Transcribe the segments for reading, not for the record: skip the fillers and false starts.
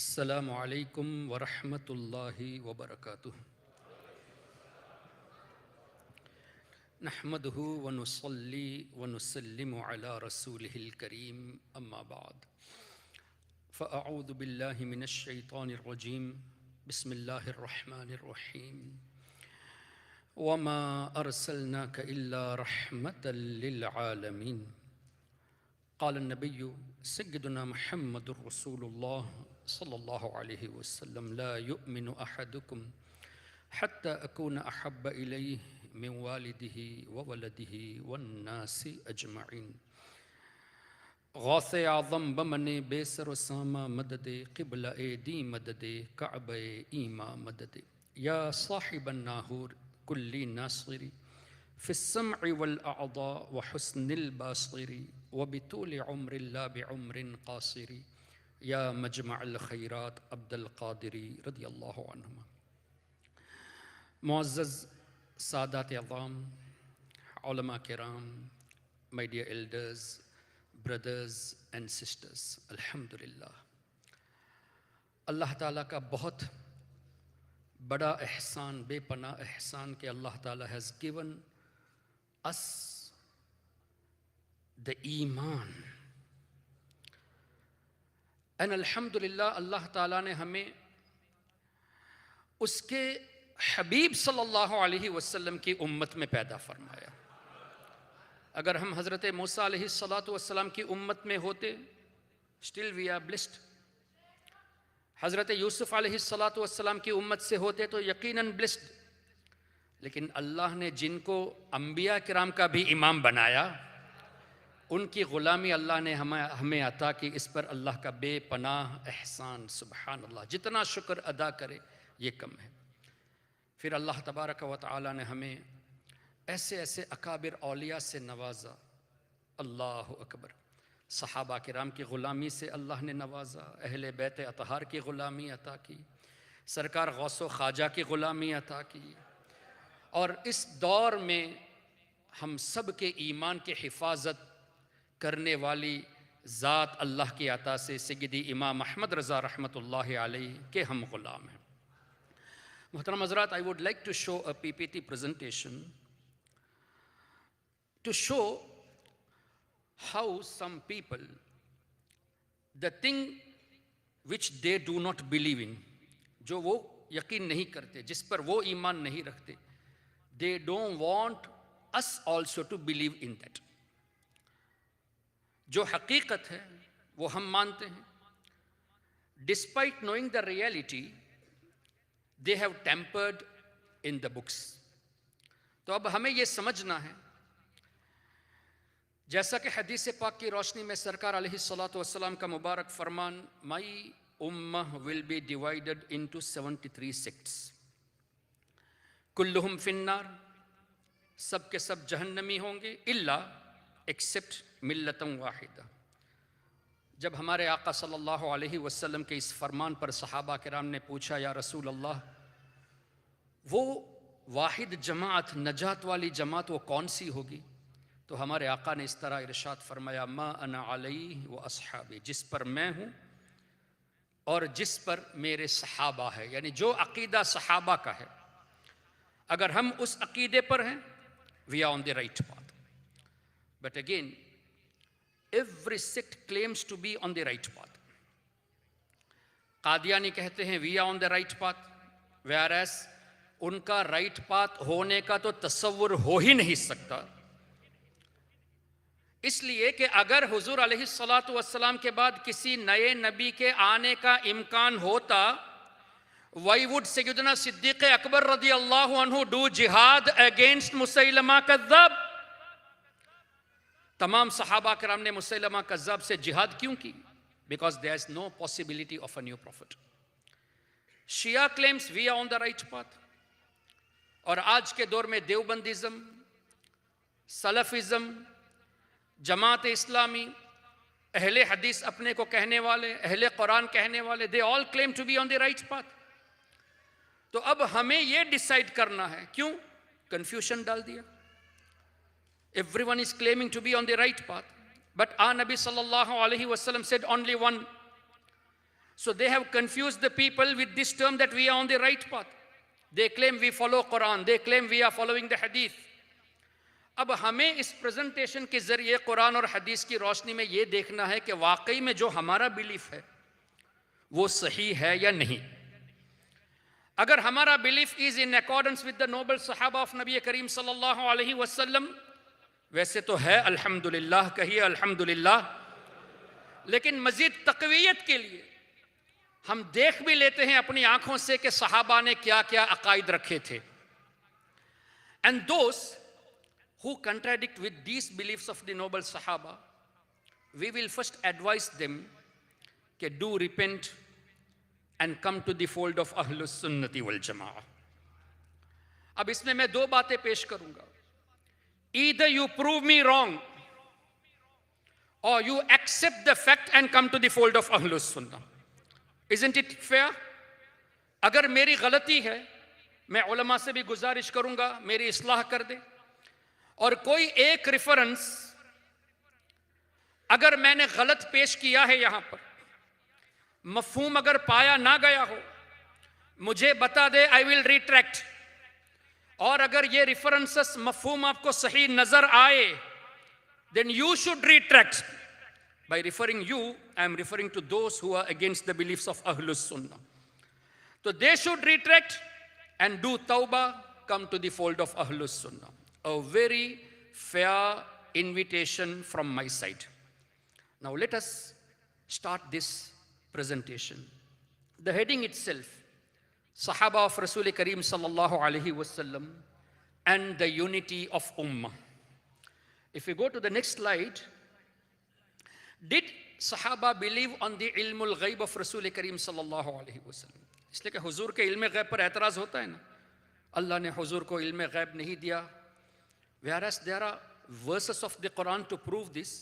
السلام علیکم ورحمۃ اللہ وبرکاتہ۔ نحمده ونصلی ونسلم علی رسوله الکریم، اما بعد فاعوذ باللہ من الشیطان الرجیم، بسم اللہ الرحمن الرحیم۔ وما ارسلناک الا رحمۃ للعالمین۔ قال النبی سیدنا محمد رسول اللہ صلی اللہ علیہ وسلم لا یؤمن احدکم حتی اکون احب الیہ من والدہ وولدہ والناس اجمعین۔ غوث اعظم بمن بے سر و سامہ مدد، قبلہ دی مدد، کعبہ ایما مدد۔ یا صاحب الناہور کلی ناصری فی السمع والاعضاء وحسن الباصر وبطول عمر لا بعمر قاصر۔ یا مجمع الخیرات عبد القادری رضی اللہ عنہما۔ معزز سادات اعظام، علماء کرام، my dear elders, brothers and sisters، الحمدللہ اللہ تعالیٰ کا بہت بڑا احسان، بے پناہ احسان کہ اللہ تعالیٰ has given us the ایمان، and الحمدللہ اللہ تعالیٰ نے ہمیں اس کے حبیب صلی اللہ علیہ وسلم کی امت میں پیدا فرمایا۔ اگر ہم حضرت موسیٰ علیہ السلام کی امت میں ہوتے still we are blessed۔ حضرت یوسف علیہ السلام کی امت سے ہوتے تو یقیناً blessed۔ لیکن اللہ نے جن کو انبیاء کرام کا بھی امام بنایا، ان کی غلامی اللہ نے ہمیں عطا کی۔ اس پر اللہ کا بے پناہ احسان، سبحان اللہ، جتنا شکر ادا کرے یہ کم ہے۔ پھر اللہ تبارک و تعالی نے ہمیں ایسے ایسے اکابر اولیاء سے نوازا، اللہ اکبر۔ صحابہ کرام کی غلامی سے اللہ نے نوازا، اہل بیت اطہار کی غلامی عطا کی، سرکار غوث و خواجہ کی غلامی عطا کی، اور اس دور میں ہم سب کے ایمان کی حفاظت کرنے والی ذات اللہ کی عطا سے سیدی امام احمد رضا رحمۃ اللہ علیہ کے ہم غلام ہیں۔ محترم حضرات، I would like to show a PPT presentation to show how some people, the thing which they do not believe in، جو وہ یقین نہیں کرتے، جس پر وہ ایمان نہیں رکھتے، they don't want us also to believe in that۔ جو حقیقت ہے وہ ہم مانتے ہیں، despite knowing the reality they have tampered in the books۔ تو اب ہمیں یہ سمجھنا ہے، جیسا کہ حدیث پاک کی روشنی میں سرکار علیہ السلام کا مبارک فرمان، my ummah will be divided into 73 sects، کلہم فی النار، سب کے سب جہنمی ہوں گے، الا ایکسپٹ ملتم واحدہ۔ جب ہمارے آقا صلی اللہ علیہ وسلم کے اس فرمان پر صحابہ کرام نے پوچھا، یا رسول اللہ، وہ واحد جماعت، نجات والی جماعت وہ کون سی ہوگی؟ تو ہمارے آقا نے اس طرح ارشاد فرمایا، ما انا علیہ و اصحابی، جس پر میں ہوں اور جس پر میرے صحابہ ہے، یعنی جو عقیدہ صحابہ کا ہے، اگر ہم اس عقیدے پر ہیں we are on the right path۔ But again, every sect claims to be on the right path۔ Qadiani کہتے ہیں we are on the right path، whereas ان کا right path ہونے کا تو تصور ہو ہی نہیں سکتا، اس لیے کہ اگر حضور علیہ السلام کے بعد کسی نئے نبی کے آنے کا امکان ہوتا، why would سیدنا صدیق اکبر رضی اللہ عنہ do jihad against مسیلمہ کذاب؟ تمام صحابہ کرام نے مسیلمہ کذاب سے جہاد کیوں کی؟ Because there is no possibility of a new prophet۔ Shia claims we are on the right path، اور آج کے دور میں دیوبندیزم، سلفزم، جماعت اسلامی، اہل حدیث اپنے کو کہنے والے، اہل قرآن کہنے والے، they all claim to be on the right path۔ تو اب ہمیں یہ ڈیسائیڈ کرنا ہے، کیوں کنفیوژن ڈال دیا؟ Everyone is claiming to be on the right path، but our Nabi sallallahu alaihi wasallam said only one، So they have confused the people with this term that we are on the right path. They claim we follow Quran. They claim we are following the hadith. اب ہمیں اس presentation کے ذریعے قرآن اور حدیث کی روشنی میں یہ دیکھنا ہے کہ واقعی میں جو ہمارا بلیف ہے وہ صحیح ہے یا نہیں. اگر ہمارا belief is in accordance with the Nobel صحابہ آف نبی کریم صلی اللہ علیہ وسلم، ویسے تو ہے الحمدللہ، کہیے الحمدللہ، لیکن مزید تقویت کے لیے ہم دیکھ بھی لیتے ہیں اپنی آنکھوں سے کہ صحابہ نے کیا کیا عقائد رکھے تھے. And those who contradict with these beliefs of the noble Sahaba, we will first advise them to do repent and come to the fold of Ahlus Sunnati wal Jama'ah. اب اس میں دو باتیں پیش کروں گا. Either you prove me wrong or you accept the fact and come to the fold of Ahlus Sunnah. Isn't it fair? اگر میری غلطی ہے میں علماء سے بھی گزارش کروں گا میری اصلاح کر دے، اور کوئی ایک ریفرنس اگر میں نے غلط پیش کیا ہے، یہاں پر مفہوم اگر پایا نہ گیا ہو مجھے بتا دے، I will retract. اور اگر یہ ریفرنسز مفہوم آپ کو صحیح نظر آئے then you should retract. By referring you, I am referring to those who are against the beliefs of Ahlus Sunnah. So they should retract and do tawbah, come to the fold of Ahlus Sunnah. A very fair invitation from my side. Now let us start this presentation. The heading itself, Sahaba of Rasul Kareem sallallahu alaihi wasallam and the unity of Ummah. If we go to the next slide, did Sahaba believe on the ilmul ghaib of Rasul Kareem sallallahu alaihi wasallam? اس لیے کہ حضور کے علم غیب پر اعتراض ہوتا ہے نا، اللہ نے حضور کو علم غیب نہیں دیا. Whereas there are verses of the Quran to prove this.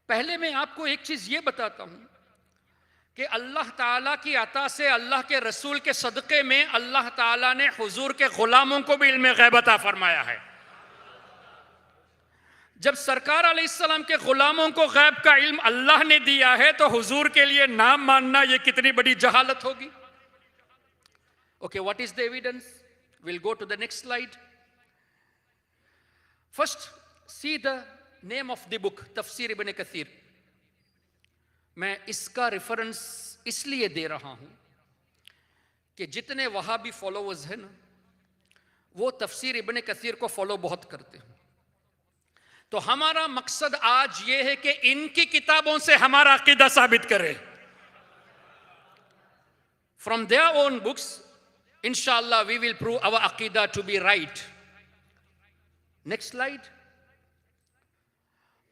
پہلے میں آپ کو ایک چیز یہ بتاتا ہوں کہ اللہ تعالیٰ کی عطا سے، اللہ کے رسول کے صدقے میں اللہ تعالیٰ نے حضور کے غلاموں کو بھی علم غیب عطا فرمایا ہے. جب سرکار علیہ السلام کے غلاموں کو غیب کا علم اللہ نے دیا ہے تو حضور کے لیے نہ ماننا یہ کتنی بڑی جہالت ہوگی. Okay, what is the evidence? We'll go to the next slide. First, see the name of the book, Tafsir Ibn Kathir. میں اس کا ریفرنس اس لیے دے رہا ہوں کہ جتنے وہابی فالوورز ہیں نا وہ تفسیر ابن کثیر کو فالو بہت کرتے ہیں. تو ہمارا مقصد آج یہ ہے کہ ان کی کتابوں سے ہمارا عقیدہ ثابت کرے. From their own books, inshallah, we will prove our aqidah to be right. Next slide.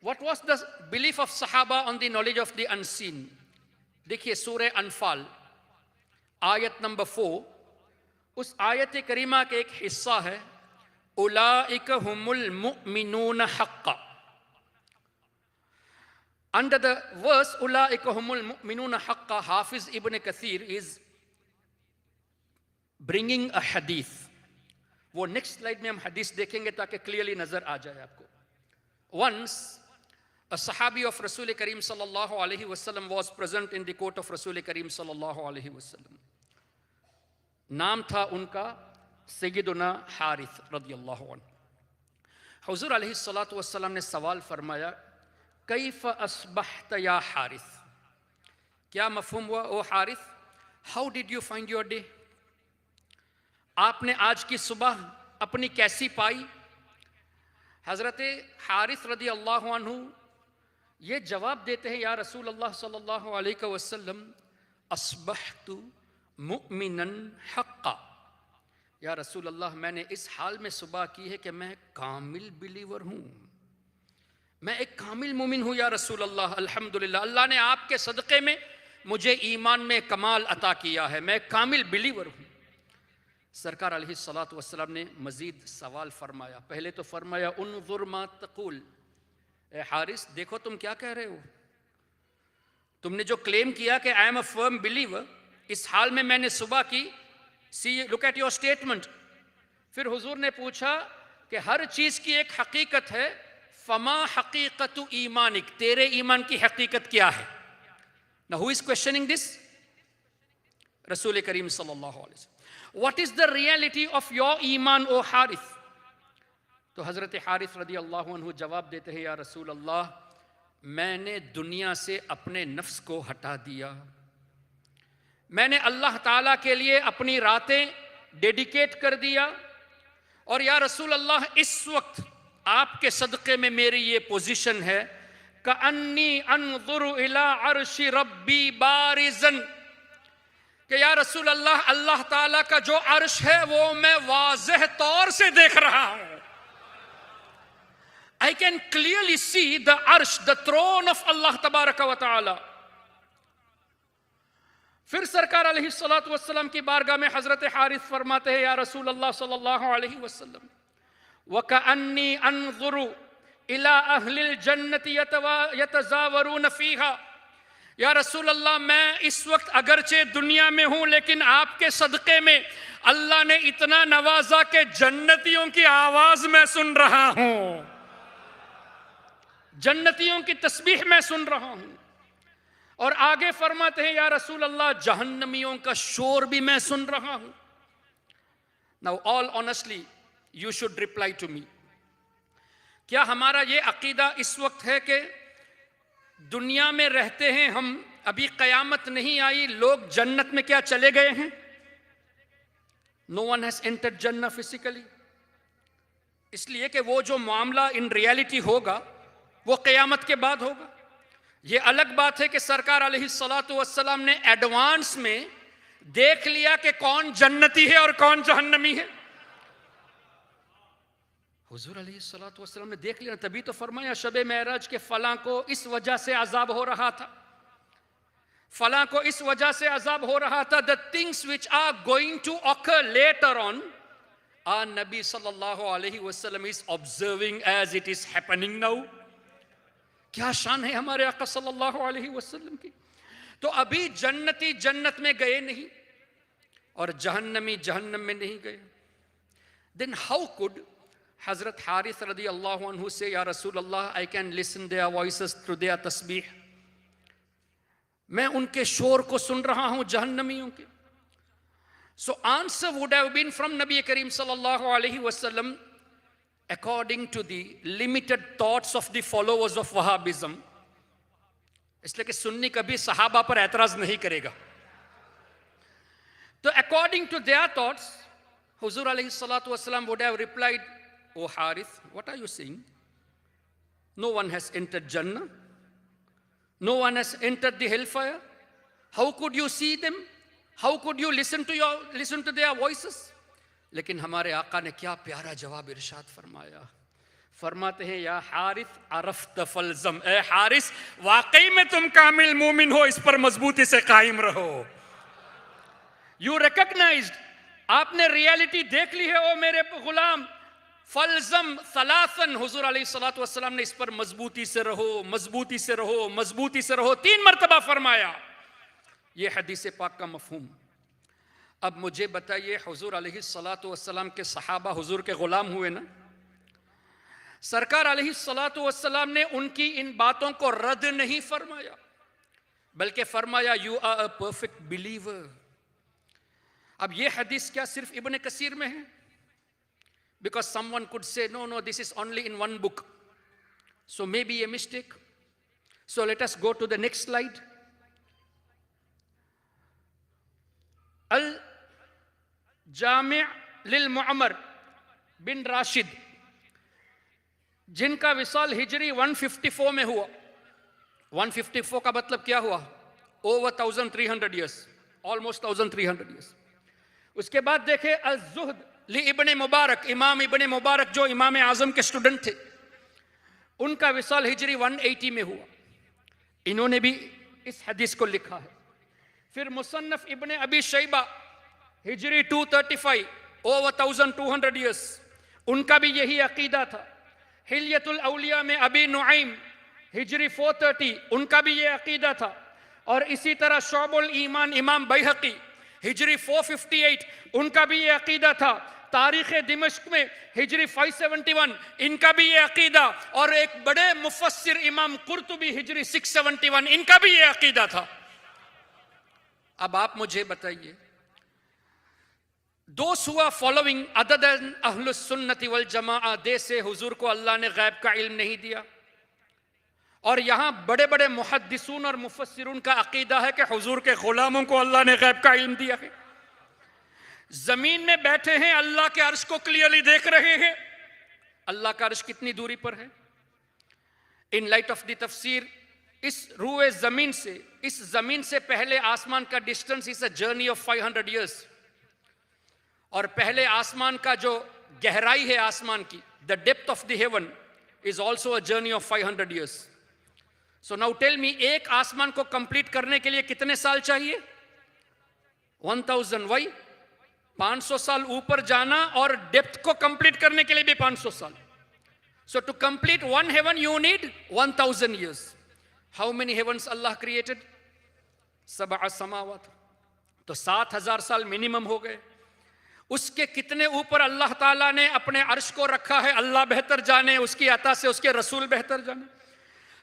What was the belief of Sahaba on the knowledge of the unseen? دیکھیے سورہ انفال آیت نمبر 4، اس آیت کریمہ کے ایک حصہ ہے اولئک هم المؤمنون حقا. Under the verse اولئک هم المؤمنون حقا, حافظ ابن کثیر is bringing a hadith. وہ نیکسٹ سلائڈ میں ہم حدیث دیکھیں گے تاکہ کلیئرلی نظر آ جائے آپ کو. Once a Sahabi of Rasul Kareem sallallahu alaihi wasallam was present in the court of Rasul Kareem sallallahu alaihi wasallam. نام تھا ان کا سیدنا حارث رضی اللہ عنہ. حضور علیہ الصلاۃ والسلام نے سوال فرمایا کیف اصبحت یا حارث؟ کیا مفہوم ہوا او Haris? How did you find your day? آپ نے آج کی صبح اپنی کیسی پائی؟ حضرت حارث رضی اللہ عنہ یہ جواب دیتے ہیں یا رسول اللہ صلی اللہ علیہ وسلم اصبحت مؤمنا حقا. یا رسول اللہ میں نے اس حال میں صبح کی ہے کہ میں کامل بلیور ہوں، میں ایک کامل مومن ہوں یا رسول اللہ. الحمدللہ اللہ نے آپ کے صدقے میں مجھے ایمان میں کمال عطا کیا ہے، میں کامل بلیور ہوں. سرکار علیہ الصلاۃ والسلام نے مزید سوال فرمایا. پہلے تو فرمایا انظر ما تقول، اے حارث دیکھو تم کیا کہہ رہے ہو، تم نے جو کلیم کیا کہ I am a firm believer, اس حال میں نے صبح کی. سی لک ایٹ یور اسٹیٹمنٹ. پھر حضور نے پوچھا کہ ہر چیز کی ایک حقیقت ہے، فما حقیقت ایمانک، تیرے ایمان کی حقیقت کیا ہے؟ Now who is questioning this? Rasul Kareem sallallahu alaihi wasallam. What is the reality of your iman, O Harith? تو حضرت حارث رضی اللہ عنہ جواب دیتے ہیں یا رسول اللہ میں نے دنیا سے اپنے نفس کو ہٹا دیا، میں نے اللہ تعالیٰ کے لیے اپنی راتیں ڈیڈیکیٹ کر دیا، اور یا رسول اللہ اس وقت آپ کے صدقے میں میری یہ پوزیشن ہے کأنی انظر الی عرش ربی بارزن، کہ یا رسول اللہ اللہ تعالیٰ کا جو عرش ہے وہ میں واضح طور سے دیکھ رہا ہوں. I can clearly see the arsh, the throne of Allah tabaraka wa ta'ala. پھر سرکار علیہ الصلوۃ والسلام کی بارگاہ میں حضرت حارث فرماتے ہیں یا رسول اللہ صلی اللہ علیہ وسلم وَكَأَنِّي أَنظُرُ إِلَىٰ أَهْلِ الْجَنَّةِ يَتَزَاوَرُونَ فِيهَا. یا رسول اللہ میں اس وقت اگرچہ دنیا میں ہوں لیکن آپ کے صدقے میں اللہ نے اتنا نوازا کہ جنتیوں کی آواز میں سن رہا ہوں، جنتیوں کی تسبیح میں سن رہا ہوں. اور آگے فرماتے ہیں یا رسول اللہ جہنمیوں کا شور بھی میں سن رہا ہوں. Now all honestly you should reply to me. کیا ہمارا یہ عقیدہ اس وقت ہے کہ دنیا میں رہتے ہیں ہم، ابھی قیامت نہیں آئی، لوگ جنت میں کیا چلے گئے ہیں؟ No one has entered Jannah physically. اس لیے کہ وہ جو معاملہ ان ریالٹی ہوگا وہ قیامت کے بعد ہوگا. یہ الگ بات ہے کہ سرکار علیہ الصلوۃ والسلام نے ایڈوانس میں دیکھ لیا کہ کون جنتی ہے اور کون جہنمی ہے. حضور علیہ الصلوۃ والسلام نے دیکھ لیا، تبھی تو فرمایا شب معراج کے فلاں کو اس وجہ سے عذاب ہو رہا تھا، فلاں کو اس وجہ سے عذاب ہو رہا تھا. The things which are going to occur later on, our Nabi sallallahu alayhi wasallam is observing as it is happening now. کیا شان ہے ہمارے آقا صلی اللہ علیہ وسلم کی. تو ابھی جنتی جنت میں گئے نہیں اور جہنمی جہنم میں نہیں گئے. Then how could حضرت حارث رضی اللہ عنہ سے یا رسول اللہ I can listen their voices through their تسبیح، میں ان کے شور کو سن رہا ہوں جہنمیوں کے. So answer would have been from Nabi Kareem sallallahu alayhi wasallam according to the limited thoughts of the followers of Wahhabism. اس لیے کہ سنی کبھی صحابہ پر اعتراض نہیں کرے گا. تو according to their thoughts, حضور علیہ الصلوۃ والسلام would have replied, O Harith, what are you saying? No one has entered Jannah. No one has entered the hellfire. How could you see them? How could you listen to their voices? لیکن ہمارے آقا نے کیا پیارا جواب ارشاد فرمایا. فرماتے ہیں یا حارث عرفت فالزم، اے حارث واقعی میں تم کامل مومن ہو، اس پر مضبوطی سے قائم رہو. یو ریکگنائزڈ، آپ نے ریالٹی دیکھ لی ہے او میرے غلام. فالزم ثلاثن، حضور علیہ الصلوۃ والسلام نے اس پر مضبوطی سے رہو، مضبوطی سے رہو، مضبوطی سے رہو 3 مرتبہ فرمایا. یہ حدیث پاک کا مفہوم. اب مجھے بتائیے حضور علیہ الصلوۃ والسلام کے صحابہ حضور کے غلام ہوئے نا؟ سرکار علیہ الصلوۃ والسلام نے ان کی ان باتوں کو رد نہیں فرمایا بلکہ فرمایا you are a perfect believer. اب یہ حدیث کیا صرف ابن کثیر میں ہے؟ Because someone could say no, this is only in one book, so maybe a mistake. So let us go to the next slide. Al-Jami' lil-Mu'ammar bin Rashid, جن کا وصال ہجری 154 میں ہوا. 154 کا مطلب کیا ہوا؟ over 1300 years, almost 1300 years. اس کے بعد دیکھیں الزہد ابن مبارک، امام ابن مبارک جو امام اعظم کے سٹوڈنٹ تھے، ان کا وصال ہجری 180 میں ہوا. انہوں نے بھی اس حدیث کو لکھا ہے. پھر مصنف ابن ابی شیبہ ہجری 235 over 1200 years، ان کا بھی یہی عقیدہ تھا. حلیۃ الاولیاء میں ابی نعیم ہجری 430، ان کا بھی یہ عقیدہ تھا. اور اسی طرح شعب الایمان امام بیہقی ہجری 458، ان کا بھی یہ عقیدہ تھا. تاریخ دمشق میں ہجری 571، ان کا بھی یہ عقیدہ. اور ایک بڑے مفسر امام قرطبی ہجری 671، ان کا بھی یہ عقیدہ تھا. اب آپ مجھے بتائیے, those who are following other than Ahlus Sunnati wal Jama'ah, they say حضور کو اللہ نے غیب کا علم نہیں دیا, اور یہاں بڑے بڑے محدثون اور مفسرون کا عقیدہ ہے کہ حضور کے غلاموں کو اللہ نے غیب کا علم دیا ہے. زمین میں بیٹھے ہیں, اللہ کے عرش کو کلیئرلی دیکھ رہے ہیں. اللہ کا عرش کتنی دوری پر ہے؟ ان لائٹ آف دی تفسیر, اس روئے زمین سے, اس زمین سے پہلے آسمان کا distance is a journey of 500 years, اور پہلے آسمان کا جو گہرائی ہے آسمان کی, the depth of the heaven is also a journey of 500 years. So now tell me, ایک آسمان کو کمپلیٹ کرنے کے لیے کتنے سال چاہیے؟ 1000. Why? 500 سال اوپر جانا, اور ڈیپتھ کو کمپلیٹ کرنے کے لیے بھی 500 سال. So to complete one heaven you need 1000 years. How many heavens Allah created? 7 سماوات. تو 7000 سال منیمم ہو گئے. اس کے کتنے اوپر اللہ تعالیٰ نے اپنے عرش کو رکھا ہے, اللہ بہتر جانے, اس کی عطا سے اس کے رسول بہتر جانے.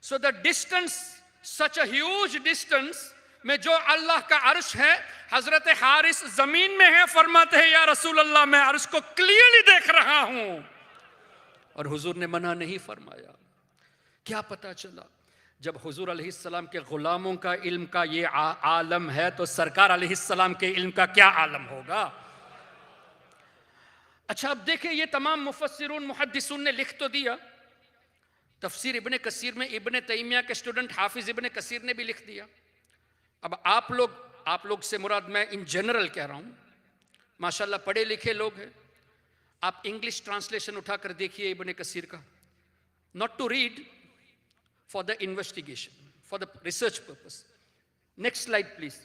So the distance, such a huge distance میں جو اللہ کا عرش ہے, حضرت حارث زمین میں ہے, فرماتے ہیں یا رسول اللہ میں عرش کو کلیئرلی دیکھ رہا ہوں, اور حضور نے منع نہیں فرمایا. کیا پتا چلا؟ جب حضور علیہ السلام کے غلاموں کا علم کا یہ عالم ہے, تو سرکار علیہ السلام کے علم کا کیا عالم ہوگا؟ اچھا اب دیکھیں, یہ تمام مفسرون محدثون نے لکھ تو دیا. تفسیر ابن کثیر میں ابن تیمیہ کے اسٹوڈنٹ حافظ ابن کثیر نے بھی لکھ دیا. اب آپ لوگ سے مراد میں ان جنرل کہہ رہا ہوں, ماشاءاللہ پڑھے لکھے لوگ ہیں, آپ انگلش ٹرانسلیشن اٹھا کر دیکھیے ابن کثیر کا, not to read, for the investigation, for the research purpose. Next slide please.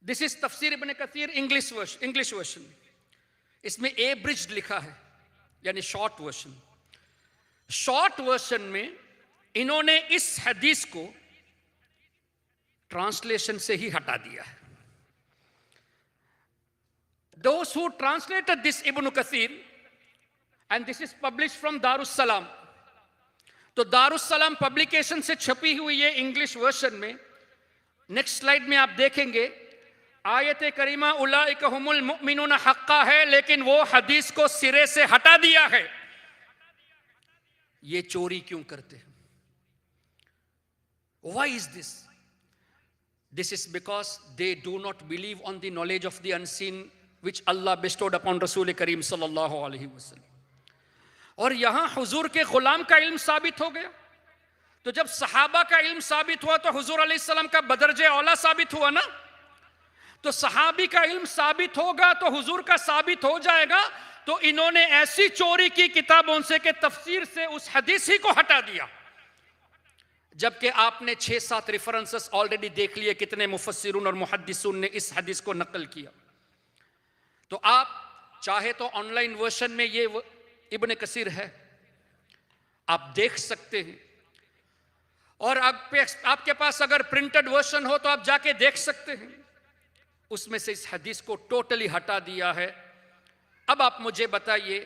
This is تفسیر ابن کثیر English version. اس میں abridged لکھا ہے, یعنی شارٹ ورشن. شارٹ ورشن میں انہوں نے اس حدیث کو ٹرانسلیشن سے ہی ہٹا دیا ہے. Those who translated this Ibn Kathir, and this is published from Darussalam. تو دارالسلام پبلیکیشن سے چھپی ہوئی یہ انگلش ورشن میں, نیکسٹ سلائیڈ میں آپ دیکھیں گے, آیت کریمہ اولئک ھم المؤمنون حقا ہے, لیکن وہ حدیث کو سرے سے ہٹا دیا ہے. یہ چوری کیوں کرتے ہیں؟ Why is this? This is because they do not believe on the knowledge of the unseen which Allah bestowed upon Rasul Kareem sallallahu alaihi wasallam. اور یہاں حضور کے غلام کا علم ثابت ہو گیا. تو جب صحابہ کا علم ثابت ہوا تو حضور علیہ السلام کا بدرجہ اولا ثابت ہوا نا. تو صحابی کا علم ثابت ہوگا تو حضور کا ثابت ہو جائے گا. تو انہوں نے ایسی چوری کی کتابوں سے کہ تفسیر سے اس حدیث ہی کو ہٹا دیا, جبکہ آپ نے 6-7 ریفرنسز آلریڈی دیکھ لیے, کتنے مفسرون اور محدثون نے اس حدیث کو نقل کیا. تو آپ چاہے تو آن لائن ورشن میں یہ ابن کثیر ہے, آپ دیکھ سکتے ہیں, اور آپ کے پاس اگر پرنٹڈ ورشن ہو تو آپ جا کے دیکھ سکتے ہیں. اس میں سے اس حدیث کو ٹوٹلی ہٹا دیا ہے. اب آپ مجھے بتائیے,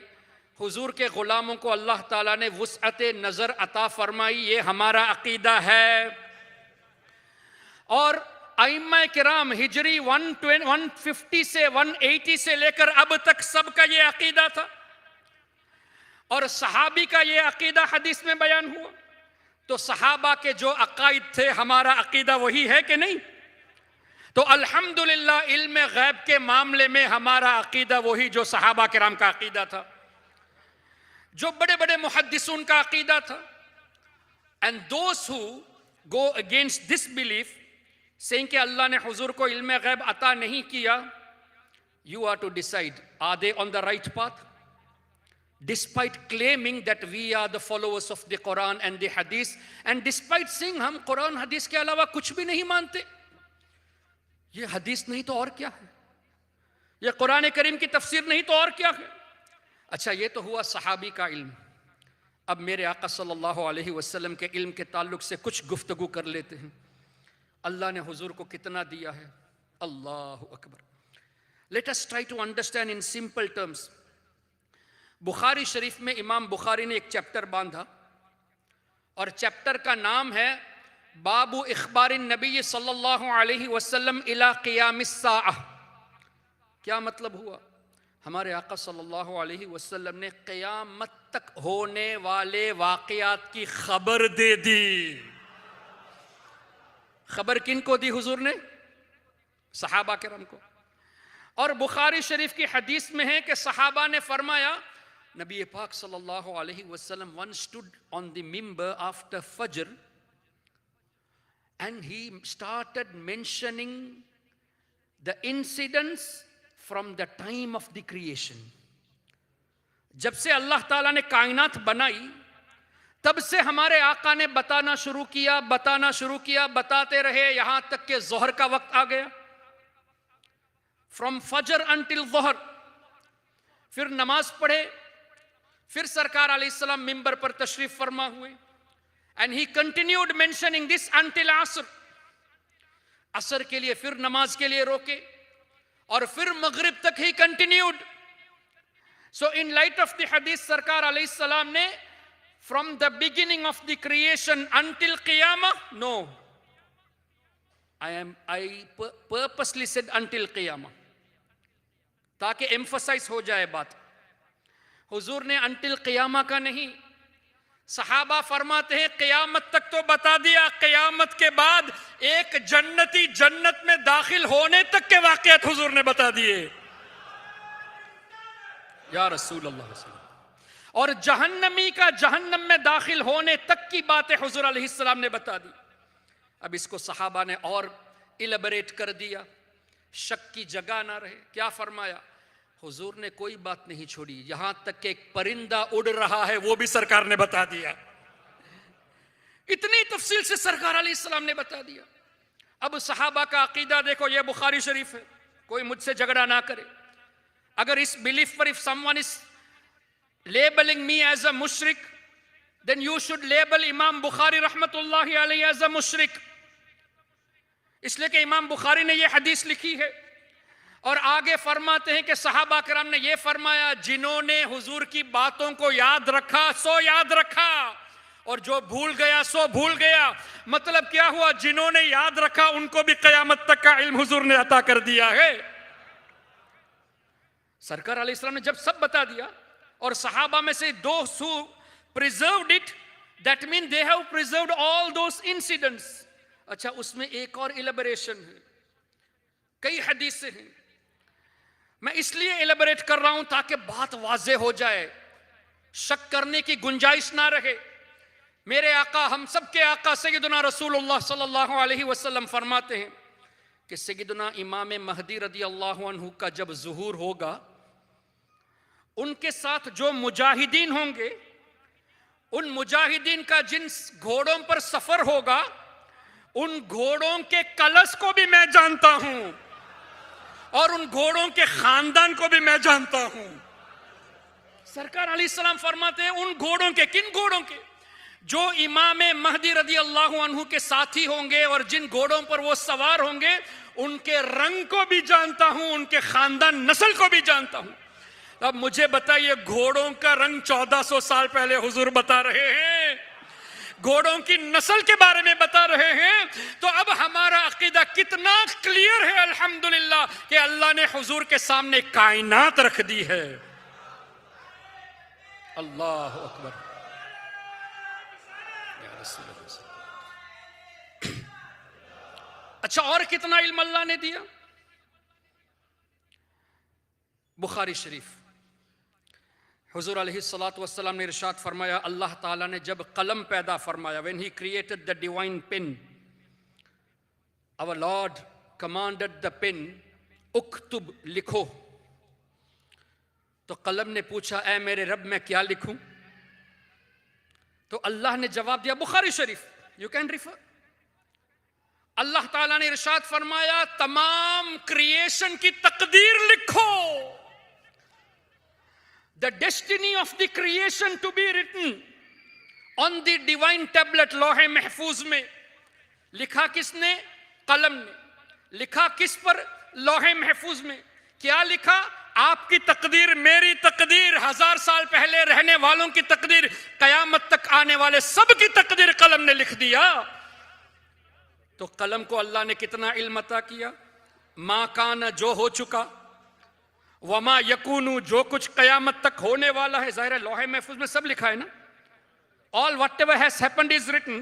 حضور کے غلاموں کو اللہ تعالیٰ نے وسعت نظر عطا فرمائی, یہ ہمارا عقیدہ ہے. اور ائمہ کرام ہجری 150 سے 180 سے لے کر اب تک سب کا یہ عقیدہ تھا, اور صحابی کا یہ عقیدہ حدیث میں بیان ہوا. تو صحابہ کے جو عقائد تھے, ہمارا عقیدہ وہی ہے کہ نہیں؟ تو الحمدللہ علم غیب کے معاملے میں ہمارا عقیدہ وہی جو صحابہ کرام کا عقیدہ تھا, جو بڑے بڑے محدثون کا عقیدہ تھا. And those who go against this belief, saying کہ اللہ نے حضور کو علم غیب عطا نہیں کیا, you are to decide, are they on the right path? Despite claiming that we are the followers of the Quran and the Hadith, and despite saying ہم قرآن حدیث کے علاوہ کچھ بھی نہیں مانتے. یہ حدیث نہیں تو اور کیا ہے, یہ قرآن کریم کی تفسیر نہیں تو اور کیا ہے. اچھا یہ تو ہوا صحابی کا علم. اب میرے آقا صلی اللہ علیہ وسلم کے علم کے تعلق سے کچھ گفتگو کر لیتے ہیں. اللہ نے حضور کو کتنا دیا ہے؟ اللہ اکبر. Let us try to understand in simple terms. بخاری شریف میں امام بخاری نے ایک چیپٹر باندھا, اور چیپٹر کا نام ہے باب اخبار النبی صلی اللہ علیہ وسلم الی قیام الساعہ. کیا مطلب ہوا؟ ہمارے آقا صلی اللہ علیہ وسلم نے قیامت تک ہونے والے واقعات کی خبر دے دی. خبر کن کو دی حضور نے؟ صحابہ کرام کو. اور بخاری شریف کی حدیث میں ہے کہ صحابہ نے فرمایا نبی پاک صلی اللہ علیہ وسلم once stood on the minbar after Fajr and he started mentioning the incidents from the time of the creation. جب سے اللہ تعالیٰ نے کائنات بنائی تب سے ہمارے آقا نے بتانا شروع کیا بتاتے رہے یہاں تک کہ ظہر کا وقت آ گیا. from فجر until ظہر. پھر نماز پڑھے, پھر سرکار علیہ السلام ممبر پر تشریف فرما ہوئے. and he continued mentioning this until عصر. عصر کے لیے پھر نماز کے لیے روکے اور پھر مغرب تک ہی continued. so in light of the hadith سرکار علیہ السلام نے from the beginning of the creation until قیامہ, no, I purposely said until قیامہ تاکہ ایمفسائز ہو جائے بات. حضور نے انٹل قیامہ کا نہیں. صحابہ فرماتے ہیں قیامت تک تو بتا دیا, قیامت کے بعد ایک جنتی جنت میں داخل ہونے تک کے واقعات حضور نے بتا دیے. یا رسول اللہ صلی اللہ علیہ وسلم. اور جہنمی کا جہنم میں داخل ہونے تک کی باتیں حضور علیہ السلام نے بتا دی. اب اس کو صحابہ نے اور ایلیبریٹ کر دیا, شک کی جگہ نہ رہے. کیا فرمایا؟ حضور نے کوئی بات نہیں چھوڑی, یہاں تک کہ ایک پرندہ اڑ رہا ہے وہ بھی سرکار نے بتا دیا. اتنی تفصیل سے سرکار علیہ السلام نے بتا دیا. اب صحابہ کا عقیدہ دیکھو, یہ بخاری شریف ہے, کوئی مجھ سے جھگڑا نہ کرے. اگر اس بلیف پر if someone is labeling me as a mushrik, then you should label امام بخاری رحمت اللہ علیہ as a mushrik. اس لیے کہ امام بخاری نے یہ حدیث لکھی ہے اور آگے فرماتے ہیں کہ صحابہ کرام نے یہ فرمایا جنہوں نے حضور کی باتوں کو یاد رکھا سو یاد رکھا اور جو بھول گیا سو بھول گیا. مطلب کیا ہوا؟ جنہوں نے یاد رکھا ان کو بھی قیامت تک کا علم حضور نے عطا کر دیا ہے. سرکار علیہ السلام نے جب سب بتا دیا اور صحابہ میں سے those who preserved it, that means they have preserved all those incidents. اچھا, اس میں ایک اور ایلیبریشن ہے, کئی حدیثیں ہیں. میں اس لیے ایلیبریٹ کر رہا ہوں تاکہ بات واضح ہو جائے, شک کرنے کی گنجائش نہ رہے. میرے آقا, ہم سب کے آقا سیدنا رسول اللہ صلی اللہ علیہ وسلم فرماتے ہیں کہ سیدنا امام مہدی رضی اللہ عنہ کا جب ظہور ہوگا, ان کے ساتھ جو مجاہدین ہوں گے, ان مجاہدین کا جن گھوڑوں پر سفر ہوگا, ان گھوڑوں کے کلس کو بھی میں جانتا ہوں اور ان گھوڑوں کے خاندان کو بھی میں جانتا ہوں. سرکار علیہ السلام فرماتے ہیں ان گھوڑوں کے, کن گھوڑوں کے؟ جو امام مہدی رضی اللہ عنہ کے ساتھی ہوں گے اور جن گھوڑوں پر وہ سوار ہوں گے, ان کے رنگ کو بھی جانتا ہوں, ان کے خاندان نسل کو بھی جانتا ہوں. اب مجھے بتائیے, گھوڑوں کا رنگ 1400 سال پہلے حضور بتا رہے ہیں, گھوڑوں کی نسل کے بارے میں بتا رہے ہیں, تو اب ہمارا عقیدہ کتنا کلیئر ہے الحمدللہ کہ اللہ نے حضور کے سامنے کائنات رکھ دی ہے. اللہ اکبر. اچھا, اور کتنا علم اللہ نے دیا؟ بخاری شریف, حضور علیہ السلام نے ارشاد فرمایا, اللہ تعالیٰ نے جب قلم پیدا فرمایا, when he created the divine pen, our Lord commanded the pen, اکتب, لکھو. تو قلم نے پوچھا, اے میرے رب میں کیا لکھوں؟ تو اللہ نے جواب دیا, بخاری شریف, you can refer. اللہ تعالیٰ نے ارشاد فرمایا, تمام کریشن کی تقدیر لکھو. The destiny of the creation to be written on the divine tablet, لوح محفوظ میں. لکھا کس نے؟ قلم نے. لکھا کس پر؟ لوح محفوظ میں. کیا لکھا؟ آپ کی تقدیر, میری تقدیر, 1000 سال پہلے رہنے والوں کی تقدیر, قیامت تک آنے والے سب کی تقدیر قلم نے لکھ دیا. تو قلم کو اللہ نے کتنا علم عطا کیا؟ ما کان جو ہو چکا، وما یکونو جو کچھ قیامت تک ہونے والا ہے. ظاہر ہے لوح محفوظ میں سب لکھا ہے نا. All whatever has happened is written.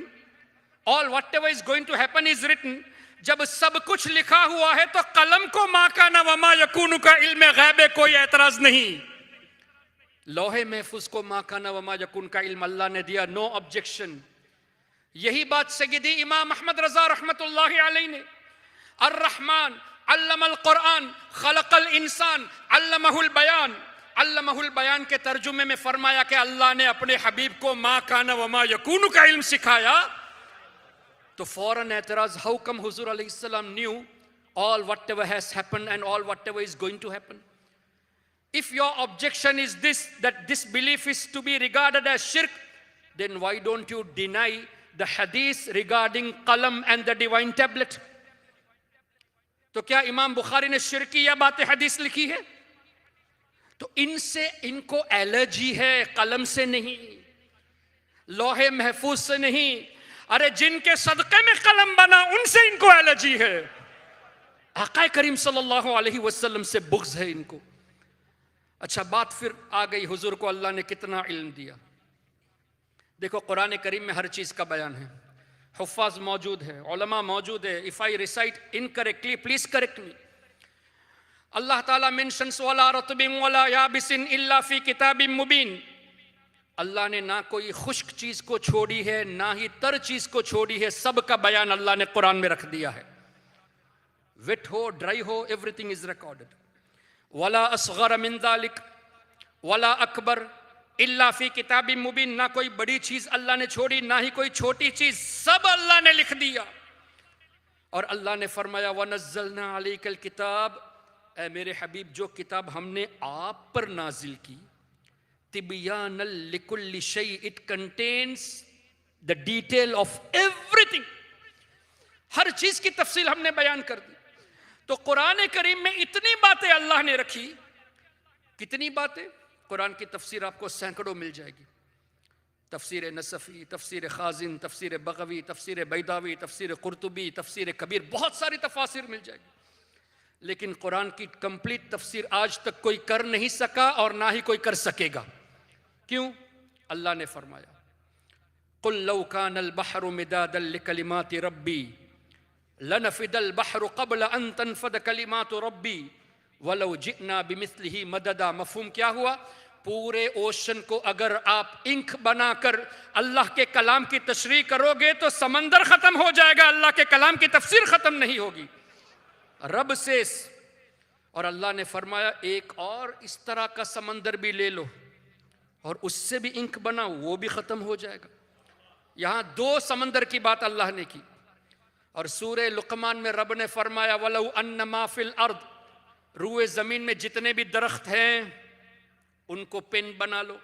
All whatever is going to happen is written. جب سب کچھ لکھا ہوا ہے تو قلم کو ما کان وما یکونو کا علم غیب ہے، کوئی اعتراض نہیں. لوح محفوظ کو ما کان وما یکون کا علم اللہ نے دیا، نو آبجیکشن. یہی بات سیدی امام احمد رضا رحمت اللہ علیہ نے الرحمن علم القرآن خلق الانسان علمہ البیان، علمہ البیان کے ترجمے میں فرمایا کہ اللہ نے اپنے حبیب کو ما کان وما یکون کا علم سکھایا. تو فوراً اعتراض، ہاؤ کم حضور علیہ السلام new all whatever has happened and all whatever is going to happen? If your objection is this, that this belief is to be regarded as shirk, then why don't you deny the hadith regarding qalam and the divine tablet? تو کیا امام بخاری نے شرکیہ باتیں حدیث لکھی ہے؟ تو ان سے ان کو الرجی ہے، قلم سے نہیں، لوح محفوظ سے نہیں. ارے جن کے صدقے میں قلم بنا ان سے ان کو الرجی ہے. آقا کریم صلی اللہ علیہ وسلم سے بغض ہے ان کو. اچھا بات پھر آ گئی حضور کو اللہ نے کتنا علم دیا. دیکھو قرآن کریم میں ہر چیز کا بیان ہے، حفاظ موجود ہے، علماء موجود ہے. If I recite incorrectly, please correct me. اللہ تعالیٰ mentions وَلَا رَطْبٍ وَلَا يَابِسٍ إِلَّا فِي كِتَابٍ مُبِينٍ. اللہ نے نہ کوئی خشک چیز کو چھوڑی ہے نہ ہی تر چیز کو چھوڑی ہے، سب کا بیان اللہ نے قرآن میں رکھ دیا ہے. ویٹ ہو ڈرائی ہو everything is recorded. وَلَا أَصْغَرَ مِن ذَلِكَ وَلَا أَكْبَرَ إِلَّا فِي كِتَابٍ مُبِينٍ. نہ کوئی بڑی چیز اللہ نے چھوڑی نہ ہی کوئی چھوٹی چیز، سب اللہ نے لکھ دیا. اور اللہ نے فرمایا وَنَزَّلْنَا عَلَيْكَ الْكِتَابَ، اے میرے حبیب جو کتاب ہم نے آپ پر نازل کی، تِبْيَانًا لِكُلِّ شَيْءٍ، it contains the detail of everything. ہر چیز کی تفصیل ہم نے بیان کر دی. تو قرآن کریم میں اتنی باتیں اللہ نے رکھی. کتنی باتیں؟ قرآن کی تفسیر آپ کو سینکڑوں مل جائے گی. تفسیر نصفی، تفسیر خازن، تفسیر بغوی، تفسیر بیضاوی، تفسیر قرطبی، تفسیر کبیر، بہت ساری تفاسیر مل جائے گی. لیکن قرآن کی کمپلیٹ تفسیر آج تک کوئی کر نہیں سکا اور نہ ہی کوئی کر سکے گا. کیوں؟ اللہ نے فرمایا قُلْ لَوْ كَانَ الْبَحْرُ مِدَادًا لِكَلِمَاتِ رَبِّي لَنَفِدَ الْبَحْرُ قَبْلَ أَن تَنْفَدَ كَلِمَاتُ رَبِّي وَلَوْ جِئْنَا بِمِثْلِهِ مَدَدًا. مفہوم کیا ہوا؟ پورے اوشن کو اگر آپ انک بنا کر اللہ کے کلام کی تشریح کرو گے تو سمندر ختم ہو جائے گا، اللہ کے کلام کی تفسیر ختم نہیں ہوگی. رب سے. اور اللہ نے فرمایا ایک اور اس طرح کا سمندر بھی لے لو اور اس سے بھی انک بنا، وہ بھی ختم ہو جائے گا. یہاں دو سمندر کی بات اللہ نے کی. اور سورہ لقمان میں رب نے فرمایا وَلَوْ أَنَّ مَا فِي الْأَرْضِ، روئے زمین میں جتنے بھی درخت ہیں ان کو پین بنا لو.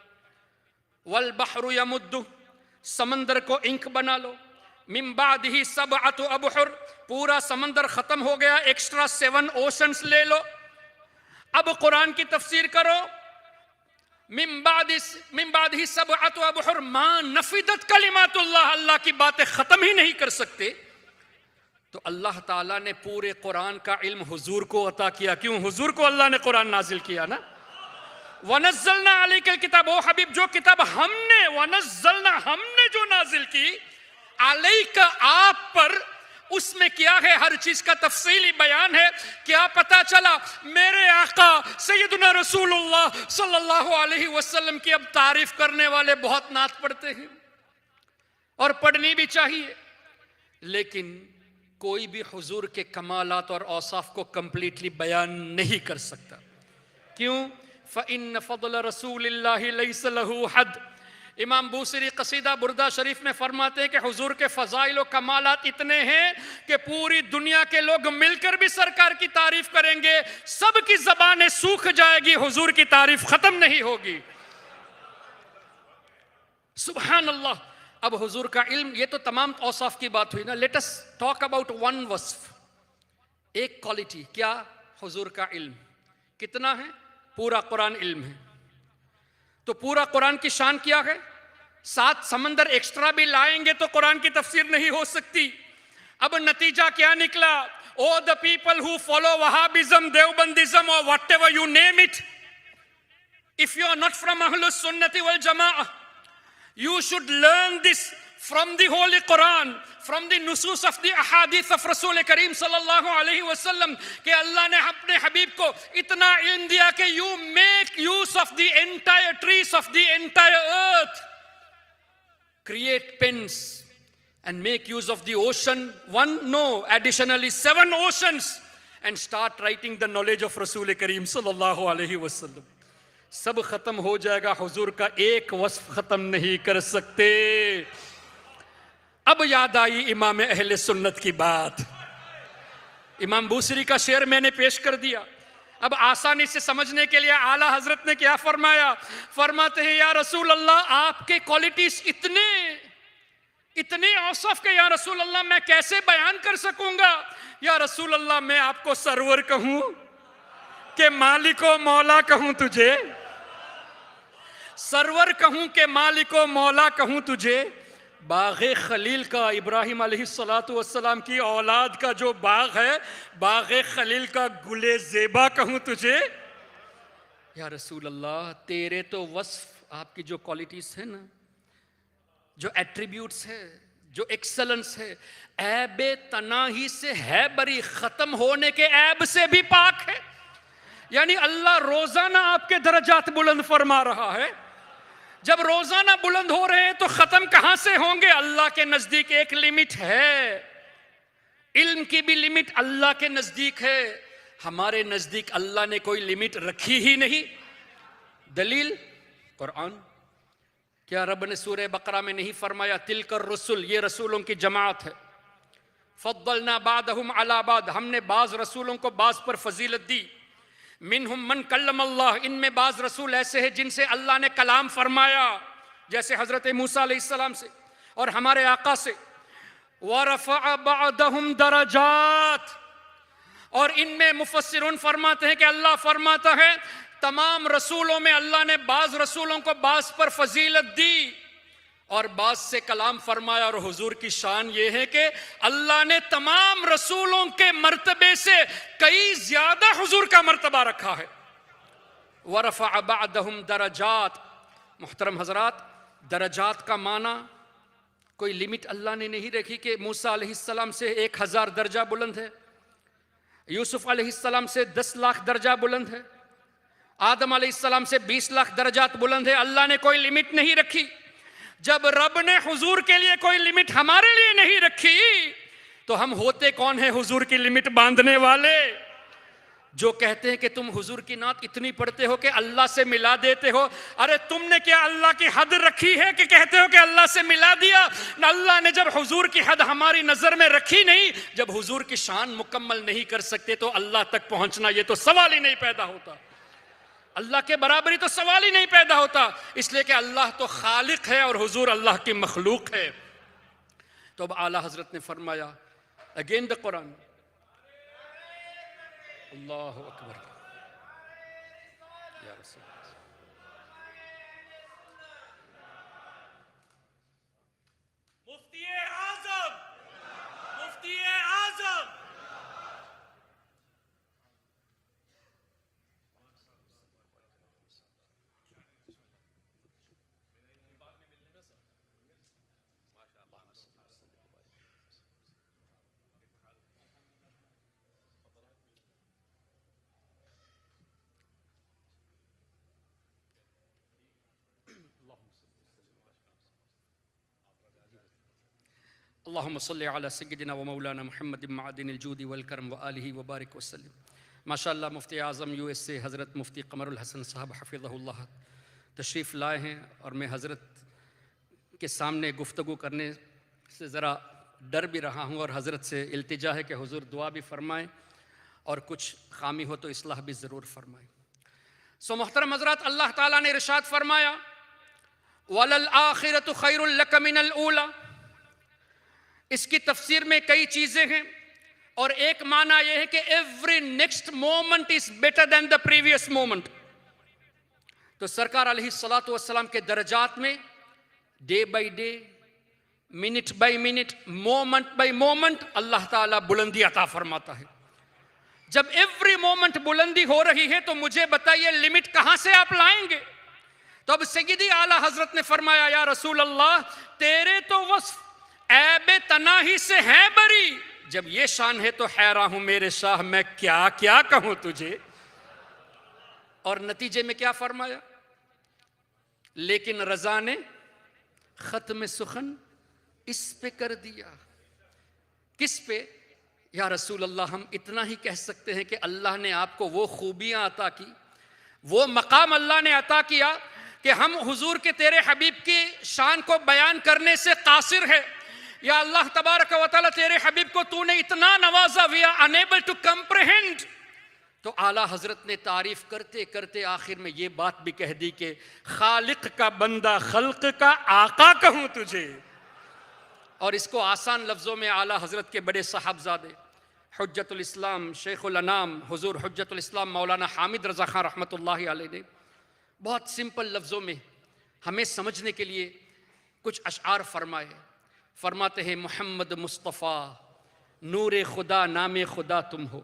وَالْبَحْرُ يَمُدُّ، سمندر کو انک بنا لو. مِن بَعْدِهِ سَبْعَةُ أَبْحُرٍ، پورا سمندر ختم ہو گیا، ایکسٹرا 7 اوشنز لے لو. اب قرآن کی تفسیر کرو. من بعدہ سبعۃ ابحر ما نفدت کلمات اللہ، اللہ کی باتیں ختم ہی نہیں کر سکتے. تو اللہ تعالیٰ نے پورے قرآن کا علم حضور کو عطا کیا. کیوں؟ حضور کو اللہ نے قرآن نازل کیا نا. وَنَزَّلْنَا عَلَيْكَ الْكِتَابَ، او حبیب جو کتاب ہم نے، وَنَزَّلْنَا ہم نے جو نازل کی، علیک آپ پر، اس میں کیا ہے؟ ہر چیز کا تفصیلی بیان ہے. کیا پتا چلا؟ میرے آقا سیدنا رسول اللہ صلی اللہ علیہ وسلم کی اب تعریف کرنے والے بہت نعت پڑھتے ہیں اور پڑھنی بھی چاہیے، لیکن کوئی بھی حضور کے کمالات اور اوصاف کو کمپلیٹلی بیان نہیں کر سکتا. کیوں؟ فَإِنَّ فَضْلَ رَسُولِ اللَّهِ لَيْسَ لَهُ حَدٌّ. امام بوصیری قصیدہ بردہ شریف میں فرماتے ہیں کہ حضور کے فضائل و کمالات اتنے ہیں کہ پوری دنیا کے لوگ مل کر بھی سرکار کی تعریف کریں گے، سب کی زبانیں سوکھ جائے گی، حضور کی تعریف ختم نہیں ہوگی. سبحان اللہ. اب حضور کا علم، یہ تو تمام اوصاف کی بات ہوئی نا. Let us talk about one وصف، ایک کوالٹی. کیا؟ حضور کا علم. کتنا ہے؟ پورا قرآن علم ہے. تو پورا قرآن کی شان کیا ہے؟ 7 سمندر ایکسٹرا بھی لائیں گے تو قرآن کی تفسیر نہیں ہو سکتی. اب نتیجہ کیا نکلا؟ Oh, the people who follow Wahhabism, Deobandism, or whatever you name it, if you are not from Ahlus Sunnati wal Jama'ah, you should learn this from the Holy Quran, from the nusus of the ahadith of Rasul Kareem sallallahu alaihi wasallam, کہ اللہ نے اپنے حبیب کو اتنا علم دیا کہ you make use of the entire trees of the entire earth, create pens and make use of the ocean, one, no, additionally 7 oceans, and start writing the knowledge of Rasul Kareem sallallahu alaihi wasallam. سب ختم ہو جائے گا، حضور کا ایک وصف ختم نہیں کر سکتے. اب یاد آئی امام اہل سنت کی بات. امام بوصری کا شعر میں نے پیش کر دیا. اب آسانی سے سمجھنے کے لیے اعلیٰ حضرت نے کیا فرمایا؟ فرماتے ہیں یا رسول اللہ آپ کے کوالٹیز اتنے اوصاف کے یا رسول اللہ میں کیسے بیان کر سکوں گا؟ یا رسول اللہ میں آپ کو سرور کہوں کہ مالک و مولا کہوں تجھے؟ سرور کہوں کہ مالک و مولا کہوں تجھے؟ باغ خلیل کا، ابراہیم علیہ السلام کی اولاد کا جو باغ ہے، باغ خلیل کا گل زیبا کہوں تجھے؟ یا رسول اللہ تیرے تو وصف، آپ کی جو کوالٹیز ہیں نا، جو ایٹریبیوٹس ہے، جو ایکسلنس ہے، عیب تناہی سے ہے بری، ختم ہونے کے عیب سے بھی پاک ہے. یعنی اللہ روزانہ آپ کے درجات بلند فرما رہا ہے. جب روزانہ بلند ہو رہے ہیں تو ختم کہاں سے ہوں گے؟ اللہ کے نزدیک ایک لمٹ ہے. علم کی بھی لمٹ اللہ کے نزدیک ہے. ہمارے نزدیک اللہ نے کوئی لمٹ رکھی ہی نہیں. دلیل قرآن. کیا رب نے سورہ بقرہ میں نہیں فرمایا تلک الرسل، یہ رسولوں کی جماعت ہے، فضلنا بعضهم علی بعض، ہم نے بعض رسولوں کو بعض پر فضیلت دی، منہم من کلم اللہ، ان میں بعض رسول ایسے ہیں جن سے اللہ نے کلام فرمایا، جیسے حضرت موسیٰ علیہ السلام سے اور ہمارے آقا سے. ورفع بعضهم درجات، اور ان میں مفسرون فرماتے ہیں کہ اللہ فرماتا ہے تمام رسولوں میں اللہ نے بعض رسولوں کو بعض پر فضیلت دی اور بعض سے کلام فرمایا. اور حضور کی شان یہ ہے کہ اللہ نے تمام رسولوں کے مرتبے سے کئی زیادہ حضور کا مرتبہ رکھا ہے. ورفع بعضهم درجات. محترم حضرات، درجات کا معنی کوئی لمٹ اللہ نے نہیں رکھی کہ موسیٰ علیہ السلام سے 1000 درجہ بلند ہے، یوسف علیہ السلام سے 10 لاکھ درجہ بلند ہے، آدم علیہ السلام سے 20 لاکھ درجات بلند ہے. اللہ نے کوئی لمٹ نہیں رکھی. جب رب نے حضور کے لیے کوئی لمٹ ہمارے لیے نہیں رکھی تو ہم ہوتے کون ہیں حضور کی لمٹ باندھنے والے؟ جو کہتے ہیں کہ تم حضور کی نعت اتنی پڑھتے ہو کہ اللہ سے ملا دیتے ہو. ارے تم نے کیا اللہ کی حد رکھی ہے کہ کہتے ہو کہ اللہ سے ملا دیا؟ اللہ نے جب حضور کی حد ہماری نظر میں رکھی نہیں، جب حضور کی شان مکمل نہیں کر سکتے تو اللہ تک پہنچنا یہ تو سوال ہی نہیں پیدا ہوتا. اللہ کے برابری تو سوال ہی نہیں پیدا ہوتا، اس لیے کہ اللہ تو خالق ہے اور حضور اللہ کی مخلوق ہے. تو اب اعلیٰ حضرت نے فرمایا اگین دا قرآن. اللہ اکبر یا رسول اللہ. مفتی اعظم، مفتی اعظم. اللہم صلی علی سیدنا و مولانا محمد معدن الجود والکرم وآلہ وبارک وسلم. ماشاءاللہ مفتی اعظم یو ایس سے حضرت مفتی قمر الحسن صاحب حفظہ اللہ تشریف لائے ہیں، اور میں حضرت کے سامنے گفتگو کرنے سے ذرا ڈر بھی رہا ہوں، اور حضرت سے التجا ہے کہ حضور دعا بھی فرمائیں اور کچھ خامی ہو تو اصلاح بھی ضرور فرمائیں. محترم حضرات، اللہ تعالیٰ نے ارشاد فرمایا وَلَلْآخِرَةُ خَيْرٌ لَكَ مِنَ الْأُولَى. اس کی تفسیر میں کئی چیزیں ہیں، اور ایک معنی یہ ہے کہ every next moment is better than the previous moment. تو سرکار علیہ الصلوۃ والسلام کے درجات میں day by day minute by minute, moment by moment اللہ تعالیٰ بلندی عطا فرماتا ہے۔ جب ایوری مومنٹ بلندی ہو رہی ہے تو مجھے بتائیے لمٹ کہاں سے آپ لائیں گے؟ تو اب سیدی اعلیٰ حضرت نے فرمایا یا رسول اللہ تیرے تو وصف عیب تناہی سے ہے بری، جب یہ شان ہے تو حیران ہوں میرے شاہ میں کیا کیا کہوں تجھے۔ اور نتیجے میں کیا فرمایا؟ لیکن رضا نے ختم سخن اس پہ کر دیا۔ کس پہ؟ یا رسول اللہ ہم اتنا ہی کہہ سکتے ہیں کہ اللہ نے آپ کو وہ خوبیاں عطا کی، وہ مقام اللہ نے عطا کیا کہ ہم حضور کے تیرے حبیب کی شان کو بیان کرنے سے قاصر ہے۔ یا اللہ تبارک و تعالیٰ تیرے حبیب کو تو نے اتنا نوازا، we are unable to comprehend۔ تو اعلیٰ حضرت نے تعریف کرتے کرتے آخر میں یہ بات بھی کہہ دی کہ خالق کا بندہ خلق کا آقا کہوں تجھے۔ اور اس کو آسان لفظوں میں اعلیٰ حضرت کے بڑے صاحبزادے حجت الاسلام شیخ الانام حضور حجت الاسلام مولانا حامد رضا خان رحمۃ اللہ علیہ نے بہت سمپل لفظوں میں ہمیں سمجھنے کے لیے کچھ اشعار فرمائے۔ فرماتے ہیں محمد مصطفیٰ نور خدا نام خدا تم ہو،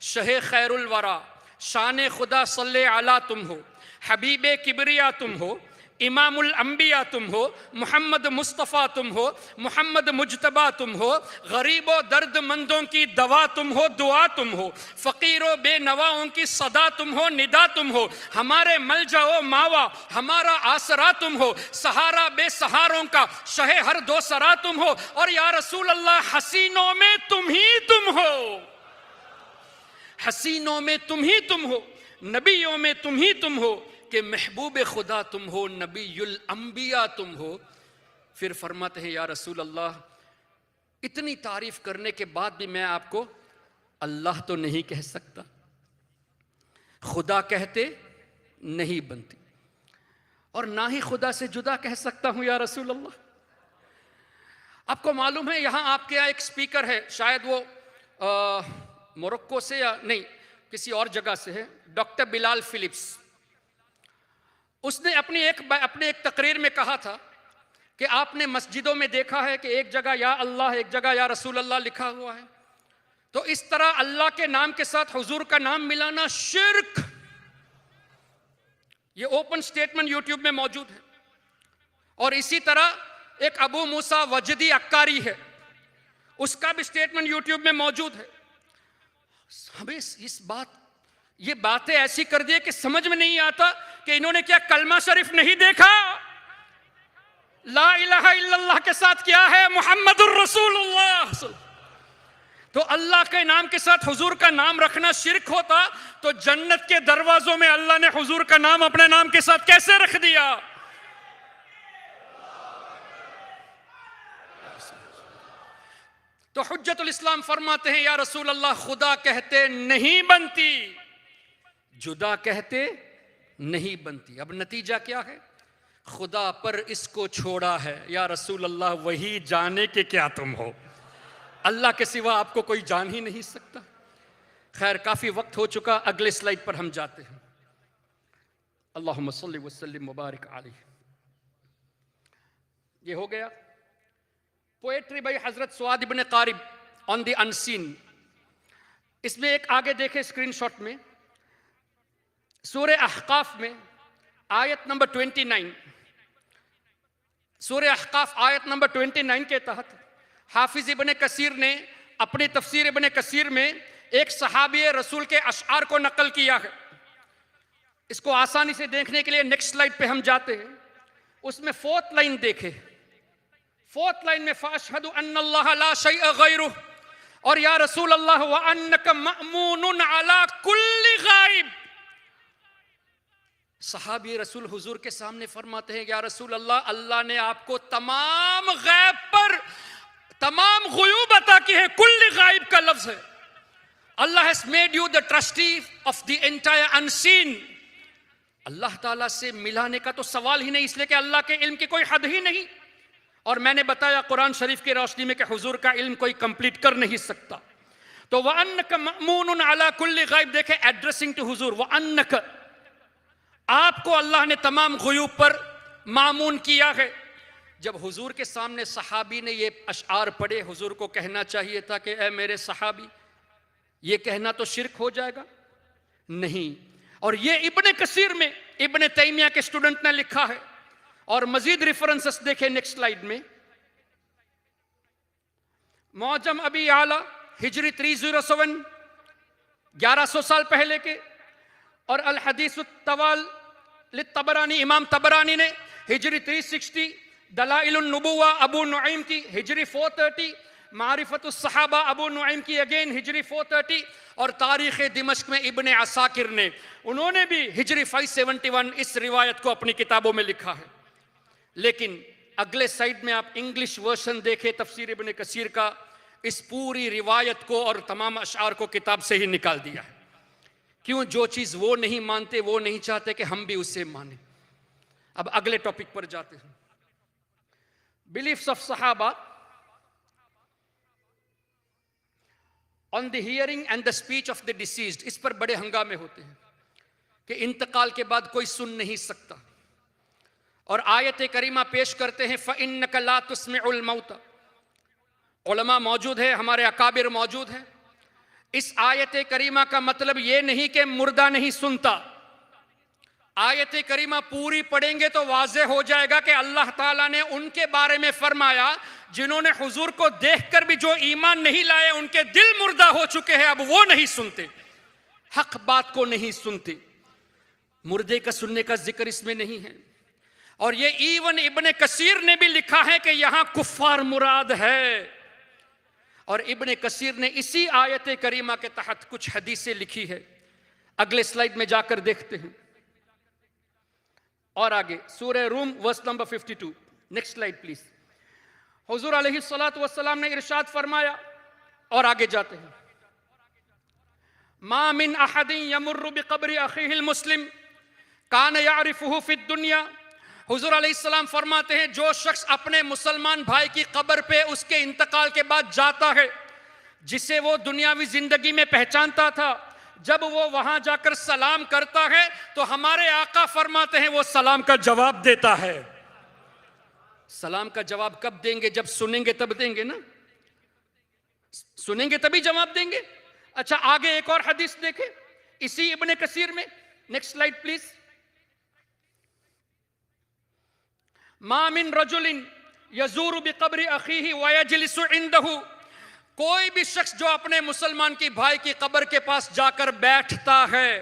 شہ خیر الورا شان خدا صلی علی تم ہو، حبیب کبریا تم ہو، امام الانبیاء تم ہو، محمد مصطفیٰ تم ہو، محمد مجتبیٰ تم ہو، غریب و درد مندوں کی دوا تم ہو، دعا تم ہو، فقیر و بے نواؤں کی صدا تم ہو، ندا تم ہو، ہمارے ملجا و ماوا ہمارا آسرا تم ہو، سہارا بے سہاروں کا شہ ہر دو سرا تم ہو، اور یا رسول اللہ حسینوں میں تم ہی تم ہو، حسینوں میں تم ہی تم ہو، نبیوں میں تم ہی تم ہو، کہ محبوب خدا تم ہو، نبی الانبیاء تم ہو۔ پھر فرماتے ہیں یا رسول اللہ اتنی تعریف کرنے کے بعد بھی میں آپ کو اللہ تو نہیں کہہ سکتا، خدا کہتے نہیں بنتی، اور نہ ہی خدا سے جدا کہہ سکتا ہوں یا رسول اللہ۔ آپ کو معلوم ہے یہاں آپ کے یہاں ایک سپیکر ہے، شاید وہ موروکو سے یا نہیں کسی اور جگہ سے ہے، ڈاکٹر بلال فلپس۔ اس نے اپنے ایک تقریر میں کہا تھا کہ آپ نے مسجدوں میں دیکھا ہے کہ ایک جگہ یا اللہ ایک جگہ یا رسول اللہ لکھا ہوا ہے، تو اس طرح اللہ کے نام کے ساتھ حضور کا نام ملانا شرک۔ یہ اوپن سٹیٹمنٹ یوٹیوب میں موجود ہے۔ اور اسی طرح ایک ابو موسیٰ وجدی عکاری ہے، اس کا بھی سٹیٹمنٹ یوٹیوب میں موجود ہے۔ ہمیں یہ باتیں ایسی کر دیے کہ سمجھ میں نہیں آتا کہ انہوں نے کیا کلمہ شریف نہیں دیکھا؟ لا الہ الا اللہ کے ساتھ کیا ہے؟ محمد الرسول اللہ۔ تو اللہ کے نام کے ساتھ حضور کا نام رکھنا شرک ہوتا تو جنت کے دروازوں میں اللہ نے حضور کا نام اپنے نام کے ساتھ کیسے رکھ دیا؟ تو حجت الاسلام فرماتے ہیں یا رسول اللہ خدا کہتے نہیں بنتی، جدا کہتے نہیں بنتی۔ اب نتیجہ کیا ہے؟ خدا پر اس کو چھوڑا ہے، یا رسول اللہ وہی جانے کہ کیا تم ہو، اللہ کے سوا آپ کو کوئی جان ہی نہیں سکتا۔ خیر کافی وقت ہو چکا، اگلے سلائیڈ پر ہم جاتے ہیں۔ اللہم صلی وسلم مبارک علیہ۔ یہ ہو گیا پوئٹری بائی حضرت سعد بن قارب آن دی انسین۔ اس میں ایک آگے دیکھیں اسکرین شاٹ میں، سورہ احقاف میں آیت نمبر 29، سورہ احقاف آیت نمبر 29 کے تحت حافظ ابن کثیر نے اپنی تفسیر ابن کثیر میں ایک صحابی رسول کے اشعار کو نقل کیا ہے۔ اس کو آسانی سے دیکھنے کے لیے نیکسٹ سلائیڈ پہ ہم جاتے ہیں۔ اس میں 4th لائن دیکھیں، 4th لائن میں فَأَشْهَدُ أَنَّ اللَّهَ لَا شَيْءَ غَيْرُهُ، اور یا رسول اللہ وَأَنَّكَ مَأْمُونٌ عَلَى كُلِّ غَائِبٍ۔ صحابی رسول حضور کے سامنے فرماتے ہیں یا رسول اللہ اللہ نے آپ کو تمام غیب پر تمام غیوب عطا کی ہے، کل غائب کا لفظ ہے۔ اللہ has made you the trustee of the entire unseen۔ اللہ تعالیٰ سے ملانے کا تو سوال ہی نہیں، اس لیے کہ اللہ کے علم کی کوئی حد ہی نہیں۔ اور میں نے بتایا قرآن شریف کی روشنی میں کہ حضور کا علم کوئی کمپلیٹ کر نہیں سکتا۔ تو وَأَنَّكَ مَأْمُونٌ عَلَى كُلِّ غَائِبٍ دیکھیں ایڈریسنگ ٹو حضور، وَأَنَّكَ آپ کو اللہ نے تمام غیوب پر مامون کیا ہے۔ جب حضور کے سامنے صحابی نے یہ اشعار پڑھے، حضور کو کہنا چاہیے تھا کہ اے میرے صحابی، یہ کہنا تو شرک ہو جائے گا؟ نہیں. اور یہ ابن کثیر میں ابن تیمیہ کے اسٹوڈنٹ نے لکھا ہے. اور مزید ریفرنسز دیکھیں نیکسٹ سلائیڈ میں. معجم ابی اعلیٰ ہجری 307 1100 سال پہلے کے، اور الحدیث الطوال للطبرانی امام طبرانی نے ہجری 360، دلائل النبوہ ابو نعیم کی ہجری 430، معرفت الصحابہ ابو نعیم کی اگین ہجری 430، اور تاریخ دمشق میں ابن عساکر نے، انہوں نے بھی ہجری 571 اس روایت کو اپنی کتابوں میں لکھا ہے. لیکن اگلے سائیڈ میں آپ انگلش ورژن دیکھیں تفسیر ابن کثیر کا، اس پوری روایت کو اور تمام اشعار کو کتاب سے ہی نکال دیا ہے. کیوں؟ جو چیز وہ نہیں مانتے، وہ نہیں چاہتے کہ ہم بھی اسے مانیں. اب اگلے ٹاپک پر جاتے ہیں. بلیفس آف صحابہ on the hearing and the speech of the deceased. اس پر بڑے ہنگامے ہوتے ہیں کہ انتقال کے بعد کوئی سن نہیں سکتا. اور آیت کریمہ پیش کرتے ہیں فَإِنَّكَ لَا تُسْمِعُ الْمَوْتَ. علماء موجود ہیں، ہمارے اکابر موجود ہیں. اس آیت کریمہ کا مطلب یہ نہیں کہ مردہ نہیں سنتا. آیت کریمہ پوری پڑھیں گے تو واضح ہو جائے گا کہ اللہ تعالیٰ نے ان کے بارے میں فرمایا جنہوں نے حضور کو دیکھ کر بھی جو ایمان نہیں لائے، ان کے دل مردہ ہو چکے ہیں، اب وہ نہیں سنتے، حق بات کو نہیں سنتے. مردے کا سننے کا ذکر اس میں نہیں ہے. اور یہ ایون ابن کثیر نے بھی لکھا ہے کہ یہاں کفار مراد ہے. اور ابن کثیر نے اسی آیت کریمہ کے تحت کچھ حدیثیں لکھی ہے. اگلے سلائیڈ میں جا کر دیکھتے ہیں. اور آگے سورہ روم verse number 52. Next slide please. حضور علیہ الصلوۃ والسلام نے ارشاد فرمایا، اور آگے جاتے ہیں، ما من احد یمر بقبر اخیہ المسلم کان یعرفہ فی الدنیا. حضور علیہ السلام فرماتے ہیں جو شخص اپنے مسلمان بھائی کی قبر پہ اس کے انتقال کے بعد جاتا ہے، جسے وہ دنیاوی زندگی میں پہچانتا تھا، جب وہ وہاں جا کر سلام کرتا ہے تو ہمارے آقا فرماتے ہیں وہ سلام کا جواب دیتا ہے. سلام کا جواب کب دیں گے؟ جب سنیں گے تب دیں گے نا، سنیں گے تبھی جواب دیں گے. اچھا آگے ایک اور حدیث دیکھیں اسی ابن کثیر میں. Next slide please. ما من رجل یزور بقبر اخیہ ویجلس عندہ. کوئی بھی شخص جو اپنے مسلمان کی بھائی کی قبر کے پاس جا کر بیٹھتا ہے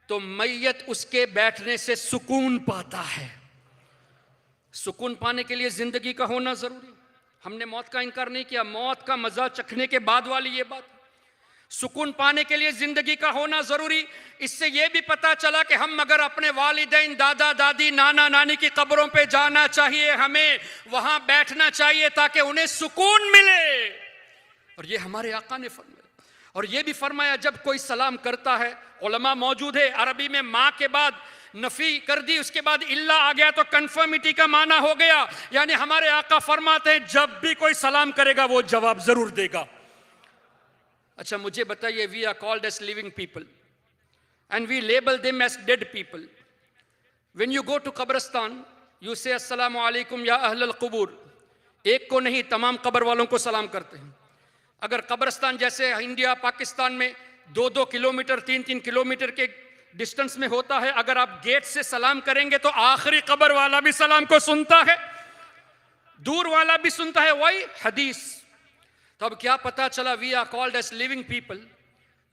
تو میت اس کے بیٹھنے سے سکون پاتا ہے. سکون پانے کے لیے زندگی کا ہونا ضروری. ہم نے موت کا انکار نہیں کیا، موت کا مزہ چکھنے کے بعد والی یہ بات. سکون پانے کے لیے زندگی کا ہونا ضروری. اس سے یہ بھی پتا چلا کہ ہم اگر اپنے والدین، دادا دادی، نانا نانی کی قبروں پہ جانا چاہیے، ہمیں وہاں بیٹھنا چاہیے تاکہ انہیں سکون ملے. اور یہ ہمارے آقا نے فرمایا. اور یہ بھی فرمایا جب کوئی سلام کرتا ہے، علماء موجود ہے، عربی میں ماں کے بعد نفی کر دی، اس کے بعد اللہ آ گیا تو کنفرمیٹی کا معنی ہو گیا. یعنی ہمارے آقا فرماتے ہیں جب بھی کوئی سلام کرے گا وہ جواب ضرور دے گا. اچھا مجھے بتائیے، we are called as living people and we label them as dead people. When you go to قبرستان یو سے السلام علیکم یا اہل القبور. ایک کو نہیں، تمام قبر والوں کو سلام کرتے ہیں. اگر قبرستان جیسے انڈیا پاکستان میں 2-2 کلومیٹر 3-3 کلومیٹر کے ڈسٹنس میں ہوتا ہے، اگر آپ گیٹ سے سلام کریں گے تو آخری قبر والا بھی سلام کو سنتا ہے، دور والا بھی سنتا ہے. وہی حدیث. تو اب کیا پتا چلا؟ We are called as living people,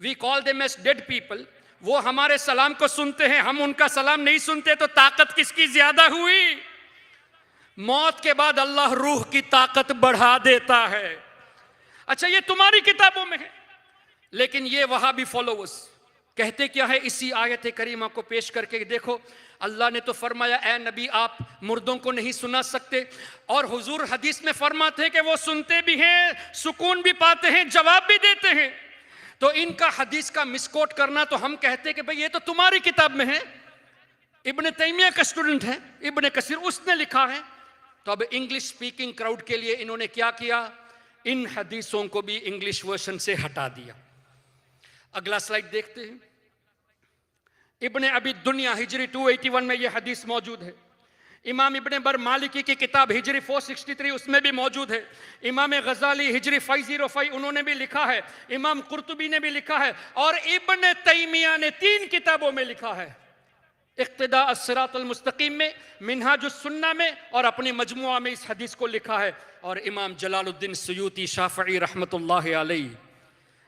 we call them as dead people. وہ ہمارے سلام کو سنتے ہیں، ہم ان کا سلام نہیں سنتے، تو طاقت کس کی زیادہ ہوئی؟ موت کے بعد اللہ روح کی طاقت بڑھا دیتا ہے. اچھا یہ تمہاری کتابوں میں ہے، لیکن یہ وہابی فالوورز کہتے کیا ہے؟ اسی آیت کریمہ کو پیش کر کے دیکھو. اللہ نے تو فرمایا اے نبی آپ مردوں کو نہیں سنا سکتے، اور حضور حدیث میں فرماتے ہیں کہ وہ سنتے بھی ہیں، سکون بھی پاتے ہیں، جواب بھی دیتے ہیں. تو ان کا حدیث کا مسکوٹ کرنا، تو ہم کہتے کہ بھئی یہ تو تمہاری کتاب میں ہے، ابن تیمیہ کا اسٹوڈنٹ ہے ابن کثیر، اس نے لکھا ہے. تو اب انگلش سپیکنگ کراؤڈ کے لیے انہوں نے کیا کیا؟ ان حدیثوں کو بھی انگلش ورژن سے ہٹا دیا. اگلا سلائیڈ دیکھتے ہیں. ابن ابی دنیا ہجری 281 میں یہ حدیث موجود ہے. امام ابن بر مالکی کی کتاب ہجری 463 اس میں بھی موجود ہے. امام غزالی ہجری 505 انہوں نے بھی لکھا ہے. امام قرطبی نے بھی لکھا ہے. اور ابن تیمیہ نے 3 کتابوں میں لکھا ہے. اقتداء الصراط المستقیم میں، منہاج السنہ میں، اور اپنی مجموعہ میں اس حدیث کو لکھا ہے. اور امام جلال الدین سیوطی شافعی رحمت اللہ علیہ،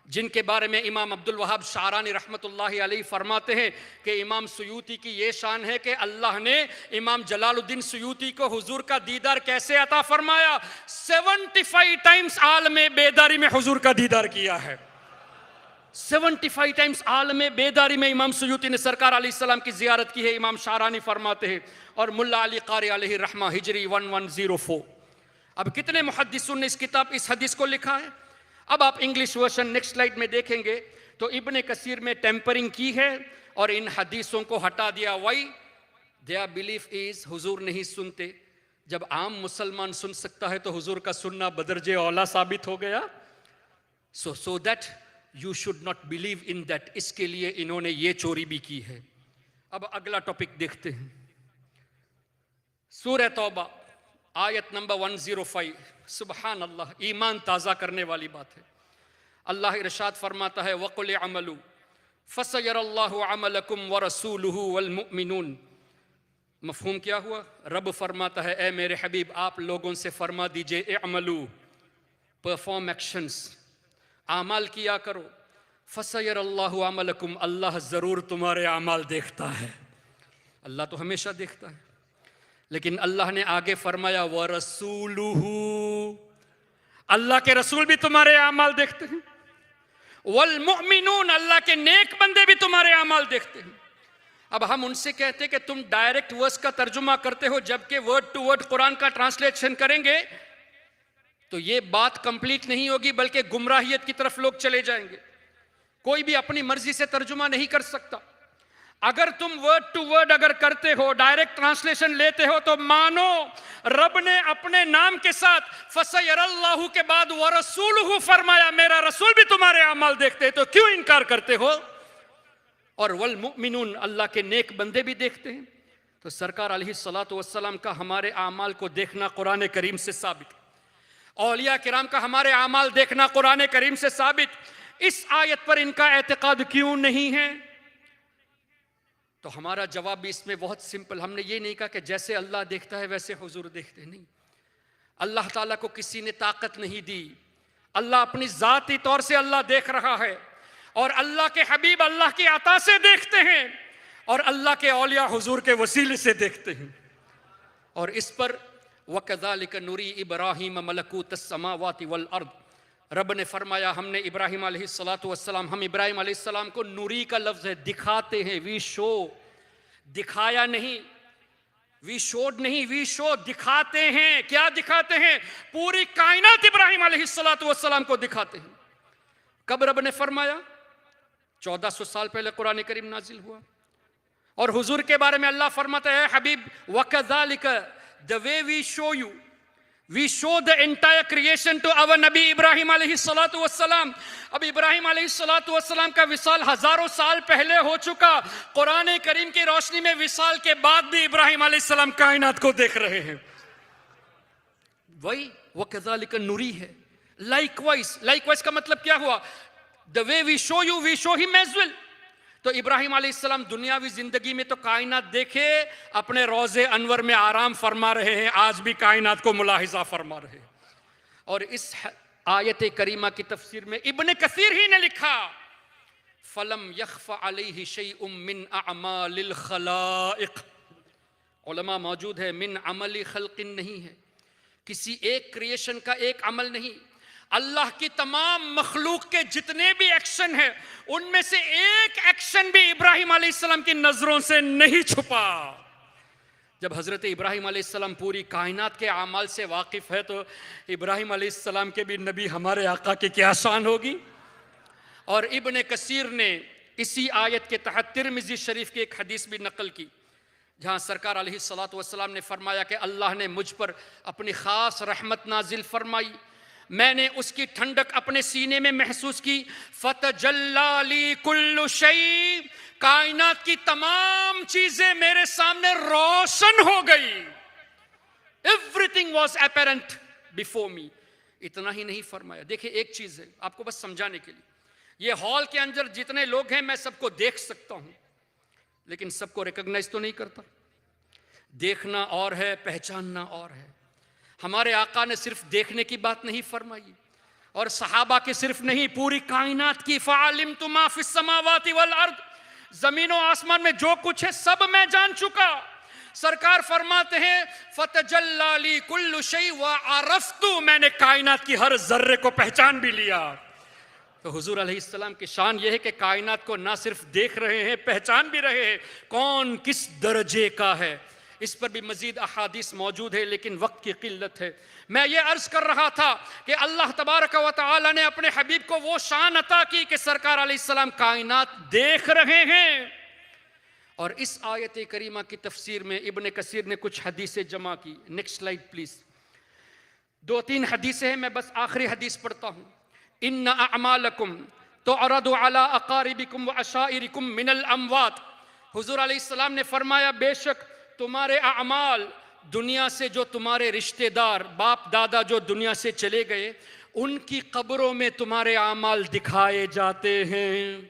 جن کے بارے میں امام عبد الوہاب شعرانی رحمت اللہ علیہ فرماتے ہیں کہ امام سیوطی کی یہ شان ہے کہ اللہ نے امام جلال الدین سیوطی کو حضور کا دیدار کیسے عطا فرمایا. 75 ٹائمز عالم بیداری میں حضور کا دیدار کیا ہے. 75 ٹائمز عالم بیداری میں امام سیوطی نے سرکار علیہ السلام کی زیارت کی ہے. امام شعرانی فرماتے ہیں. اور ملا علی قاری علیہ رحمہ ہجری 1104. اب کتنے محدثون نے اس حدیث کو لکھا ہے. اب آپ انگلش ورژن نیکسٹ سلائیڈ میں دیکھیں گے تو ابن کثیر میں ٹیمپرنگ کی ہے اور ان حدیثوں کو ہٹا دیا. وائی their belief is حضور نہیں سنتے. جب عام مسلمان سن سکتا ہے تو حضور کا سننا بدرجہ اولا ثابت ہو گیا. so that you should not believe in that. اس کے لیے انہوں نے یہ چوری بھی کی ہے. اب اگلا ٹاپک دیکھتے ہیں. سورہ توبہ آیت نمبر 105. سبحان اللہ، ایمان تازہ کرنے والی بات ہے. اللہ ارشاد فرماتا ہے وَقُلِ عَمَلُوا فَسَيَرَ اللَّهُ عَمَلَكُمْ وَرَسُولُهُ وَالْمُؤْمِنُونَ. مفہوم کیا ہوا؟ رب فرماتا ہے اے میرے حبیب آپ لوگوں سے فرما دیجئے اعملوا، پرفارم ایکشنز، اعمال کیا کرو. فَسَيَرَ اللَّهُ عَمَلَكُمْ، اللہ ضرور تمہارے اعمال دیکھتا ہے. اللہ تو ہمیشہ دیکھتا ہے. لیکن اللہ نے آگے فرمایا وَرَسُولُهُ، اللہ کے رسول بھی تمہارے اعمال دیکھتے ہیں. وَالْمُؤْمِنُونَ، اللہ کے نیک بندے بھی تمہارے اعمال دیکھتے ہیں. اب ہم ان سے کہتے کہ تم ڈائریکٹ ورس کا ترجمہ کرتے ہو جبکہ ورڈ ٹو ورڈ قرآن کا ٹرانسلیشن کریں گے تو یہ بات کمپلیٹ نہیں ہوگی بلکہ گمراہیت کی طرف لوگ چلے جائیں گے. کوئی بھی اپنی مرضی سے ترجمہ نہیں کر سکتا. اگر تم ورڈ ٹو ورڈ اگر کرتے ہو، ڈائریکٹ ٹرانسلیشن لیتے ہو تو مانو رب نے اپنے نام کے ساتھ فَسَيَرَ اللَّهُ کے بعد وَرَسُولُهُ فرمایا، میرا رسول بھی تمہارے اعمال دیکھتے ہیں، تو کیوں انکار کرتے ہو؟ اور وَالْمُؤْمِنُونَ، اللہ کے نیک بندے بھی دیکھتے ہیں. تو سرکار علیہ الصلاۃ والسلام کا ہمارے اعمال کو دیکھنا قرآن کریم سے ثابت. اولیاء کرام کا ہمارے اعمال دیکھنا قرآن کریم سے ثابت. اس آیت پر ان کا اعتقاد کیوں نہیں ہے؟ تو ہمارا جواب بھی اس میں بہت سمپل. ہم نے یہ نہیں کہا کہ جیسے اللہ دیکھتا ہے ویسے حضور دیکھتے نہیں. اللہ تعالیٰ کو کسی نے طاقت نہیں دی. اللہ اپنی ذاتی طور سے اللہ دیکھ رہا ہے اور اللہ کے حبیب اللہ کی عطا سے دیکھتے ہیں اور اللہ کے اولیاء حضور کے وسیلے سے دیکھتے ہیں. اور اس پر وَكَذَلِكَ نُرِي إِبْرَاهِيمَ مَلَكُوتَ السَّمَاوَاتِ وَالْأَرْضِ، رب نے فرمایا ہم نے ابراہیم علیہ السلام، ہم ابراہیم علیہ السلام کو نوری کا لفظ ہے، دکھاتے ہیں. وی شو، دکھایا نہیں، وی شوڈ نہیں، وی شو، دکھاتے ہیں. کیا دکھاتے ہیں؟ پوری کائنات ابراہیم علیہ السلام کو دکھاتے ہیں. کب رب نے فرمایا؟ 1400 سال پہلے قرآن کریم نازل ہوا. اور حضور کے بارے میں اللہ فرماتا ہے حبیب وَكَذَلِكَ the way we show you، we show the entire creation to our نبی ابراہیم علیہ السلام. اب ابراہیم علیہ السلام کا وصال ہزاروں سال پہلے ہو چکا. قرآن کریم کی روشنی میں وصال کے بعد بھی ابراہیم علیہ السلام کائنات کو دیکھ رہے ہیں. وہی وَكَذَلِكَ نُرِي ہے. لائکوائز کا مطلب کیا ہوا؟ the way we show you we show him as well. تو ابراہیم علیہ السلام دنیاوی زندگی میں تو کائنات دیکھے، اپنے روضے انور میں آرام فرما رہے ہیں، آج بھی کائنات کو ملاحظہ فرما رہے ہیں. اور اس آیت کریمہ کی تفسیر میں ابن کثیر ہی نے لکھا فَلَمْ يَخْفَ عَلَيْهِ شَيْءٌ مِّنْ أَعْمَالِ الْخَلَائِقِ. علماء موجود ہے، من عمل خلق نہیں ہے، کسی ایک کریشن کا ایک عمل نہیں. اللہ کی تمام مخلوق کے جتنے بھی ایکشن ہیں ان میں سے ایک ایکشن بھی ابراہیم علیہ السلام کی نظروں سے نہیں چھپا. جب حضرت ابراہیم علیہ السلام پوری کائنات کے اعمال سے واقف ہے تو ابراہیم علیہ السلام کے بھی نبی ہمارے آقا کی کیا شان ہوگی. اور ابن کثیر نے اسی آیت کے تحت ترمذی شریف کی ایک حدیث بھی نقل کی جہاں سرکار علیہ السلام نے فرمایا کہ اللہ نے مجھ پر اپنی خاص رحمت نازل فرمائی، میں نے اس کی ٹھنڈک اپنے سینے میں محسوس کی. فَتَجَلَّى لِي كُلُّ شَيْءٍ، کائنات کی تمام چیزیں میرے سامنے روشن ہو گئی. Everything was apparent before me. اتنا ہی نہیں فرمایا. دیکھیں ایک چیز ہے آپ کو بس سمجھانے کے لیے, یہ ہال کے اندر جتنے لوگ ہیں میں سب کو دیکھ سکتا ہوں, لیکن سب کو ریکگنائز تو نہیں کرتا. دیکھنا اور ہے, پہچاننا اور ہے. ہمارے آقا نے صرف دیکھنے کی بات نہیں فرمائی, اور صحابہ کے صرف نہیں, پوری کائنات کی. فَعَلِمْتُ مَا فِي السَّمَاوَاتِ وَالْأَرْضِ, زمین و آسمان میں جو کچھ ہے سب میں جان چکا. سرکار فرماتے ہیں فَتَجَلَّى لِي كُلُّ شَيْءٍ وَعَرَفْتُ, میں نے کائنات کی ہر ذرے کو پہچان بھی لیا. تو حضور علیہ السلام کی شان یہ ہے کہ کائنات کو نہ صرف دیکھ رہے ہیں, پہچان بھی رہے ہیں کون کس درجے کا ہے. اس پر بھی مزید احادیث موجود ہے, لیکن وقت کی قلت ہے. میں یہ عرض کر رہا تھا کہ اللہ تبارک و تعالی نے اپنے حبیب کو وہ شان عطا کی کہ سرکار علیہ السلام کائنات دیکھ رہے ہیں. اور اس آیت کریمہ کی تفسیر میں ابن کثیر نے کچھ حدیثیں جمع کی. Next slide please. 2-3 حدیثیں ہیں, میں بس آخری حدیث پڑھتا ہوں. ان اعمالکم تعرض علی اقاربکم وعشائرکم من الاموات. حضور علیہ السلام نے فرمایا بے شک تمہارے اعمال, دنیا سے جو تمہارے رشتہ دار باپ دادا جو دنیا سے چلے گئے, ان کی قبروں میں تمہارے اعمال دکھائے جاتے ہیں.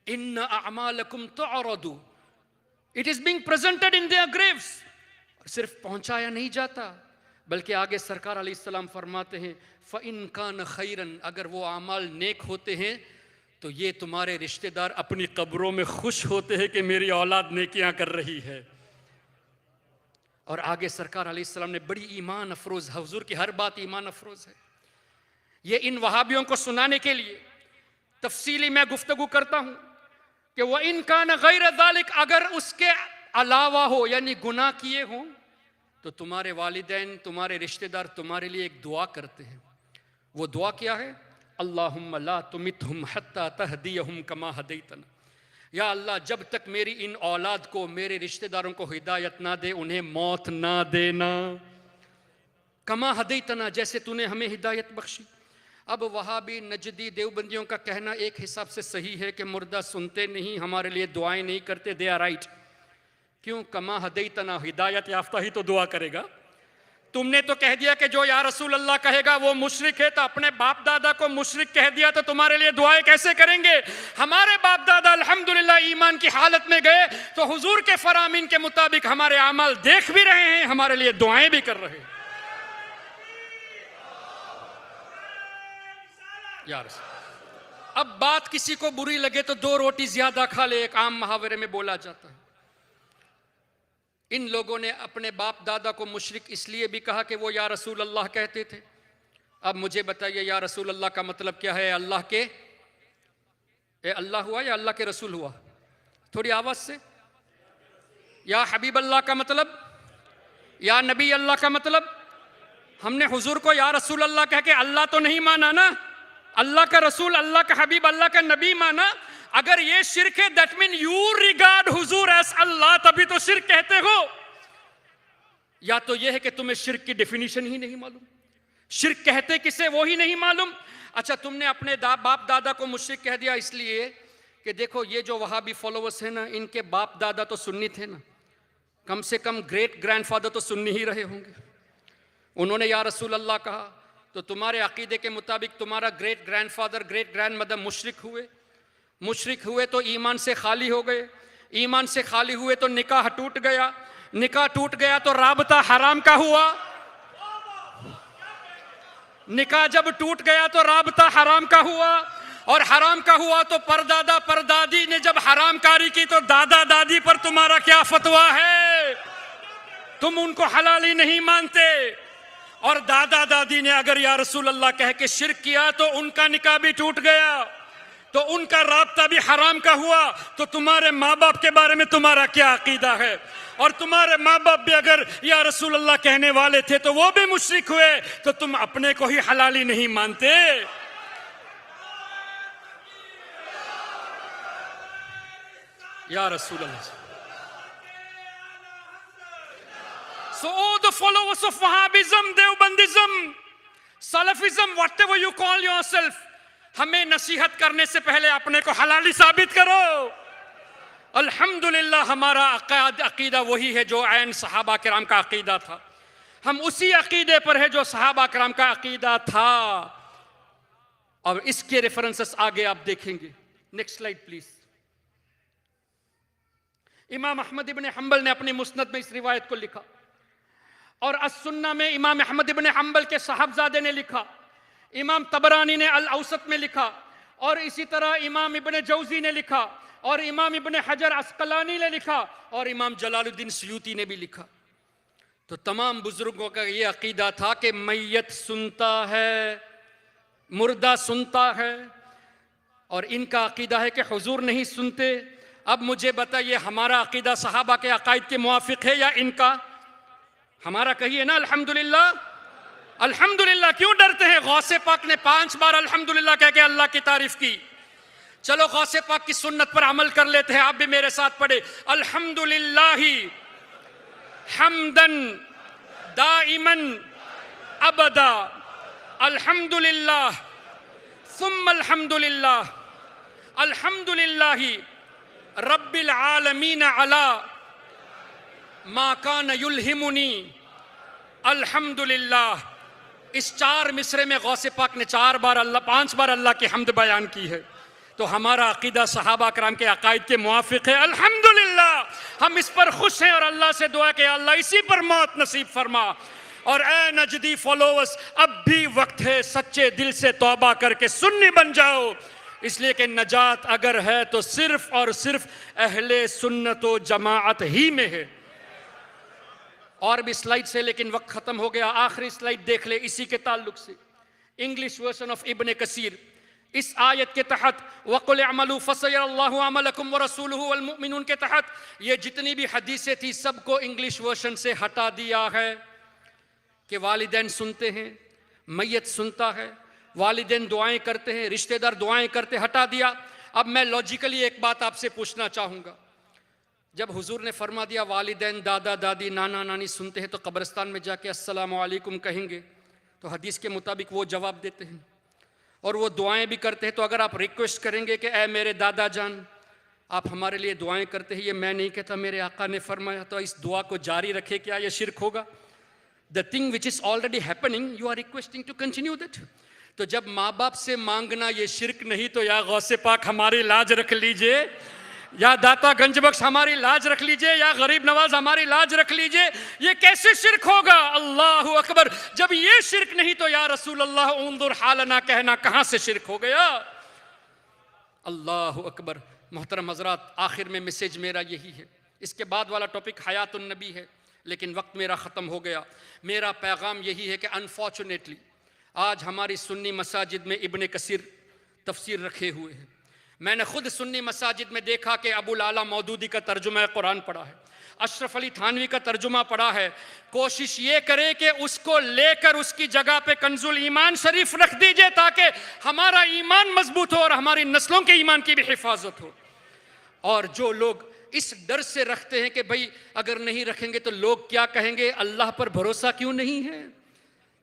ان اعمالکم تعرض, it is being presented in their graves. صرف پہنچایا نہیں جاتا, بلکہ آگے سرکار علیہ السلام فرماتے ہیں فَإِن كَانَ خَيْرًا, اگر وہ اعمال نیک ہوتے ہیں تو یہ تمہارے رشتہ دار اپنی قبروں میں خوش ہوتے ہیں کہ میری اولاد نیکیاں کر رہی ہے. اور آگے سرکار علیہ السلام نے بڑی ایمان افروز, حضور کی ہر بات ایمان افروز ہے. یہ ان وہابیوں کو سنانے کے لیے تفصیلی میں گفتگو کرتا ہوں کہ وَإِن كَانَ غَيْرَ ذَلِكَ, اگر اس کے علاوہ ہو یعنی گناہ کیے ہوں تو تمہارے والدین تمہارے رشتہ دار تمہارے لیے ایک دعا کرتے ہیں. وہ دعا کیا ہے؟ اللہم لا تمتہم حتی تہدیہم کما ہدیتنا. یا اللہ جب تک میری ان اولاد کو, میرے رشتہ داروں کو ہدایت نہ دے, انہیں موت نہ دینا. کما ہدیتنا, جیسے تو نے ہمیں ہدایت بخشی. اب وہابی نجدی دیوبندیوں کا کہنا ایک حساب سے صحیح ہے کہ مردہ سنتے نہیں, ہمارے لیے دعائیں نہیں کرتے. They are right. کیوں؟ کما ہدیتنا, ہدایت یافتہ ہی تو دعا کرے گا. تم نے تو کہہ دیا کہ جو یا رسول اللہ کہے گا وہ مشرک ہے, تو اپنے باپ دادا کو مشرک کہہ دیا تو تمہارے لیے دعائیں کیسے کریں گے؟ ہمارے باپ دادا الحمدللہ ایمان کی حالت میں گئے تو حضور کے فرامین کے مطابق ہمارے اعمال دیکھ بھی رہے ہیں, ہمارے لیے دعائیں بھی کر رہے ہیں. یا رسول, اب بات کسی کو بری لگے تو 2 روٹی زیادہ کھا لے, ایک عام محاورے میں بولا جاتا ہے. ان لوگوں نے اپنے باپ دادا کو مشرک اس لیے بھی کہا کہ وہ یا رسول اللہ کہتے تھے. اب مجھے بتائیے یا رسول اللہ کا مطلب کیا ہے؟ اللہ کے, اے اللہ ہوا یا اللہ کے رسول ہوا؟ تھوڑی آواز سے. یا حبیب اللہ کا مطلب, یا نبی اللہ کا مطلب. ہم نے حضور کو یا رسول اللہ کہہ کے اللہ تو نہیں مانا نا, اللہ کا رسول, اللہ کا حبیب, اللہ کا نبی مانا. اگر یہ شرک ہے that mean you regard حضور as اللہ, تبھی تو شرک کہتے ہو. یا تو یہ ہے کہ تمہیں شرک کی ڈیفینیشن ہی نہیں معلوم, شرک کہتے کسے وہ ہی نہیں معلوم. اچھا تم نے اپنے باپ دادا کو مشرک کہہ دیا اس لیے کہ دیکھو یہ جو وہابی فالوورز ہیں نا, ان کے باپ دادا تو سنی تھے نا, کم سے کم گریٹ گرینڈ فادر تو سنی ہی رہے ہوں گے. انہوں نے یا رسول اللہ کہا تو تمہارے عقیدے کے مطابق تمہارا great grand father great grand mother مشرک ہوئے تو ایمان سے خالی ہو گئے, ایمان سے خالی ہوئے تو نکاح ٹوٹ گیا, نکاح ٹوٹ گیا تو رابطہ حرام کا ہوا, نکاح جب ٹوٹ گیا تو رابطہ حرام کا ہوا, اور حرام کا ہوا تو پردادا پردادی نے جب حرام کاری کی تو دادا دادی پر تمہارا کیا فتویٰ ہے؟ تم ان کو حلال ہی نہیں مانتے. اور دادا دادی نے اگر یا رسول اللہ کہہ کے شرک کیا تو ان کا نکاح بھی ٹوٹ گیا, تو ان کا رابطہ بھی حرام کا ہوا. تو تمہارے ماں باپ کے بارے میں تمہارا کیا عقیدہ ہے؟ اور تمہارے ماں باپ بھی اگر یا رسول اللہ کہنے والے تھے تو وہ بھی مشرک ہوئے, تو تم اپنے کو ہی حلالی نہیں مانتے. یا رسول اللہ. So all the followers of Wahhabism, Deobandism, Salafism, whatever you call yourself, ہمیں نصیحت کرنے سے پہلے اپنے کو حلالی ثابت کرو. الحمدللہ ہمارا عقیدہ وہی ہے جو عین صحابہ کرام کا عقیدہ تھا. ہم اسی عقیدے پر ہے جو صحابہ کرام کا عقیدہ تھا، اور اس کے ریفرنسز آگے آپ دیکھیں گے. Next slide please. امام احمد ابن حنبل نے اپنی مسند میں اس روایت کو لکھا، اور السنہ میں امام احمد ابن حنبل کے صاحبزادے نے لکھا، امام طبرانی نے الاوسط میں لکھا، اور اسی طرح امام ابن جوزی نے لکھا، اور امام ابن حجر عسقلانی نے لکھا، اور امام جلال الدین سیوطی نے بھی لکھا. تو تمام بزرگوں کا یہ عقیدہ تھا کہ میت سنتا ہے، مردہ سنتا ہے، اور ان کا عقیدہ ہے کہ حضور نہیں سنتے. اب مجھے بتائیے ہمارا عقیدہ صحابہ کے عقائد کے موافق ہے یا ان کا؟ ہمارا کہیے نا الحمدللہ. الحمدللہ. کیوں ڈرتے ہیں؟ غوث پاک نے 5 بار الحمدللہ کہہ کے اللہ کی تعریف کی. چلو غوث پاک کی سنت پر عمل کر لیتے ہیں. آپ بھی میرے ساتھ پڑھے الحمدللہ حمدن دائمن ابدا. الحمدللہ ثم الحمدللہ الحمدللہ رب العالمین علی ما کان یلہمنی. الحمدللہ. اس 4 مصرے میں غوث پاک نے 5 بار اللہ کی حمد بیان کی ہے. تو ہمارا عقیدہ صحابہ کرام کے عقائد کے موافق ہے. الحمدللہ. ہم اس پر خوش ہیں اور اللہ سے دعا کہ اللہ اسی پر موت نصیب فرما. اور اے نجدی فالوورز، اب بھی وقت ہے سچے دل سے توبہ کر کے سنی بن جاؤ، اس لیے کہ نجات اگر ہے تو صرف اور صرف اہل سنت و جماعت ہی میں ہے. اور بھی سلائیڈ سے، لیکن وقت ختم ہو گیا. آخری سلائیڈ دیکھ لے اسی کے تعلق سے. انگلش ورژن آف ابن کثیر اس آیت کے تحت وَقُلِ اعْمَلُوا فَسَيَرَى اللَّهُ عَمَلَكُمْ وَرَسُولُهُ وَالْمُؤْمِنُونَ کے تحت یہ جتنی بھی حدیثیں تھی سب کو انگلش ورژن سے ہٹا دیا ہے کہ والدین سنتے ہیں، میت سنتا ہے، والدین دعائیں کرتے ہیں، رشتہ دار دعائیں کرتے، ہٹا دیا. اب میں لاجیکلی ایک بات آپ سے پوچھنا چاہوں گا. جب حضور نے فرما دیا والدین، دادا دادی، نانا نانی سنتے ہیں تو قبرستان میں جا کے السلام علیکم کہیں گے، تو حدیث کے مطابق وہ جواب دیتے ہیں اور وہ دعائیں بھی کرتے ہیں. تو اگر آپ ریکویسٹ کریں گے کہ اے میرے دادا جان آپ ہمارے لیے دعائیں کرتے ہیں، یہ میں نہیں کہتا، میرے آقا نے فرمایا، تو اس دعا کو جاری رکھے، کیا یہ شرک ہوگا؟ The thing which is already happening, you are requesting to continue that. تو جب ماں باپ سے مانگنا یہ شرک نہیں تو یا غوث پاک ہماری لاج رکھ لیجئے، یا داتا گنج بخش ہماری لاج رکھ لیجئے، یا غریب نواز ہماری لاج رکھ لیجئے. یہ کیسے شرک ہوگا؟ اللہ اکبر. جب یہ شرک نہیں تو یا رسول اللہ انظر حالنا کہنا کہاں سے شرک ہو گیا؟ اللہ اکبر. محترم حضرات، آخر میں میسیج میرا یہی ہے. اس کے بعد والا ٹاپک حیات النبی ہے، لیکن وقت میرا ختم ہو گیا. میرا پیغام یہی ہے کہ انفارچونیٹلی آج ہماری سنی مساجد میں ابن کثیر تفسیر رکھے ہوئے ہیں. میں نے خود سنی مساجد میں دیکھا کہ ابو العلا مودودی کا ترجمہ قرآن پڑھا ہے، اشرف علی تھانوی کا ترجمہ پڑھا ہے. کوشش یہ کرے کہ اس کو لے کر اس کی جگہ پہ کنز الایمان شریف رکھ دیجئے تاکہ ہمارا ایمان مضبوط ہو اور ہماری نسلوں کے ایمان کی بھی حفاظت ہو. اور جو لوگ اس ڈر سے رکھتے ہیں کہ بھئی اگر نہیں رکھیں گے تو لوگ کیا کہیں گے، اللہ پر بھروسہ کیوں نہیں ہے؟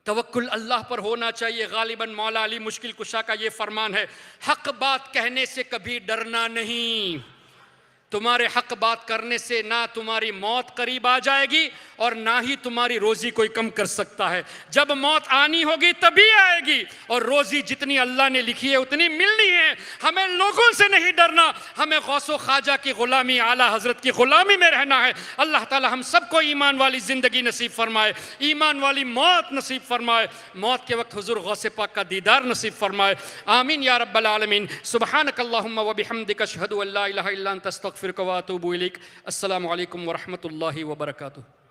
توکل اللہ پر ہونا چاہیے. غالباً مولا علی مشکل کشا کا یہ فرمان ہے، حق بات کہنے سے کبھی ڈرنا نہیں. تمہارے حق بات کرنے سے نہ تمہاری موت قریب آ جائے گی اور نہ ہی تمہاری روزی کوئی کم کر سکتا ہے. جب موت آنی ہوگی تبھی آئے گی، اور روزی جتنی اللہ نے لکھی ہے اتنی ملنی ہے. ہمیں لوگوں سے نہیں ڈرنا، ہمیں غوث و خواجہ کی غلامی، اعلیٰ حضرت کی غلامی میں رہنا ہے. اللہ تعالی ہم سب کو ایمان والی زندگی نصیب فرمائے، ایمان والی موت نصیب فرمائے، موت کے وقت حضور غوث پاک کا دیدار نصیب فرمائے. آمین یا رب العالمین. سبحانک اللہم و بحمدک، اشہد ان لا الہ الا انت، استغفرک و اتوب الیک. السلام علیکم ورحمۃ اللہ وبرکاتہ.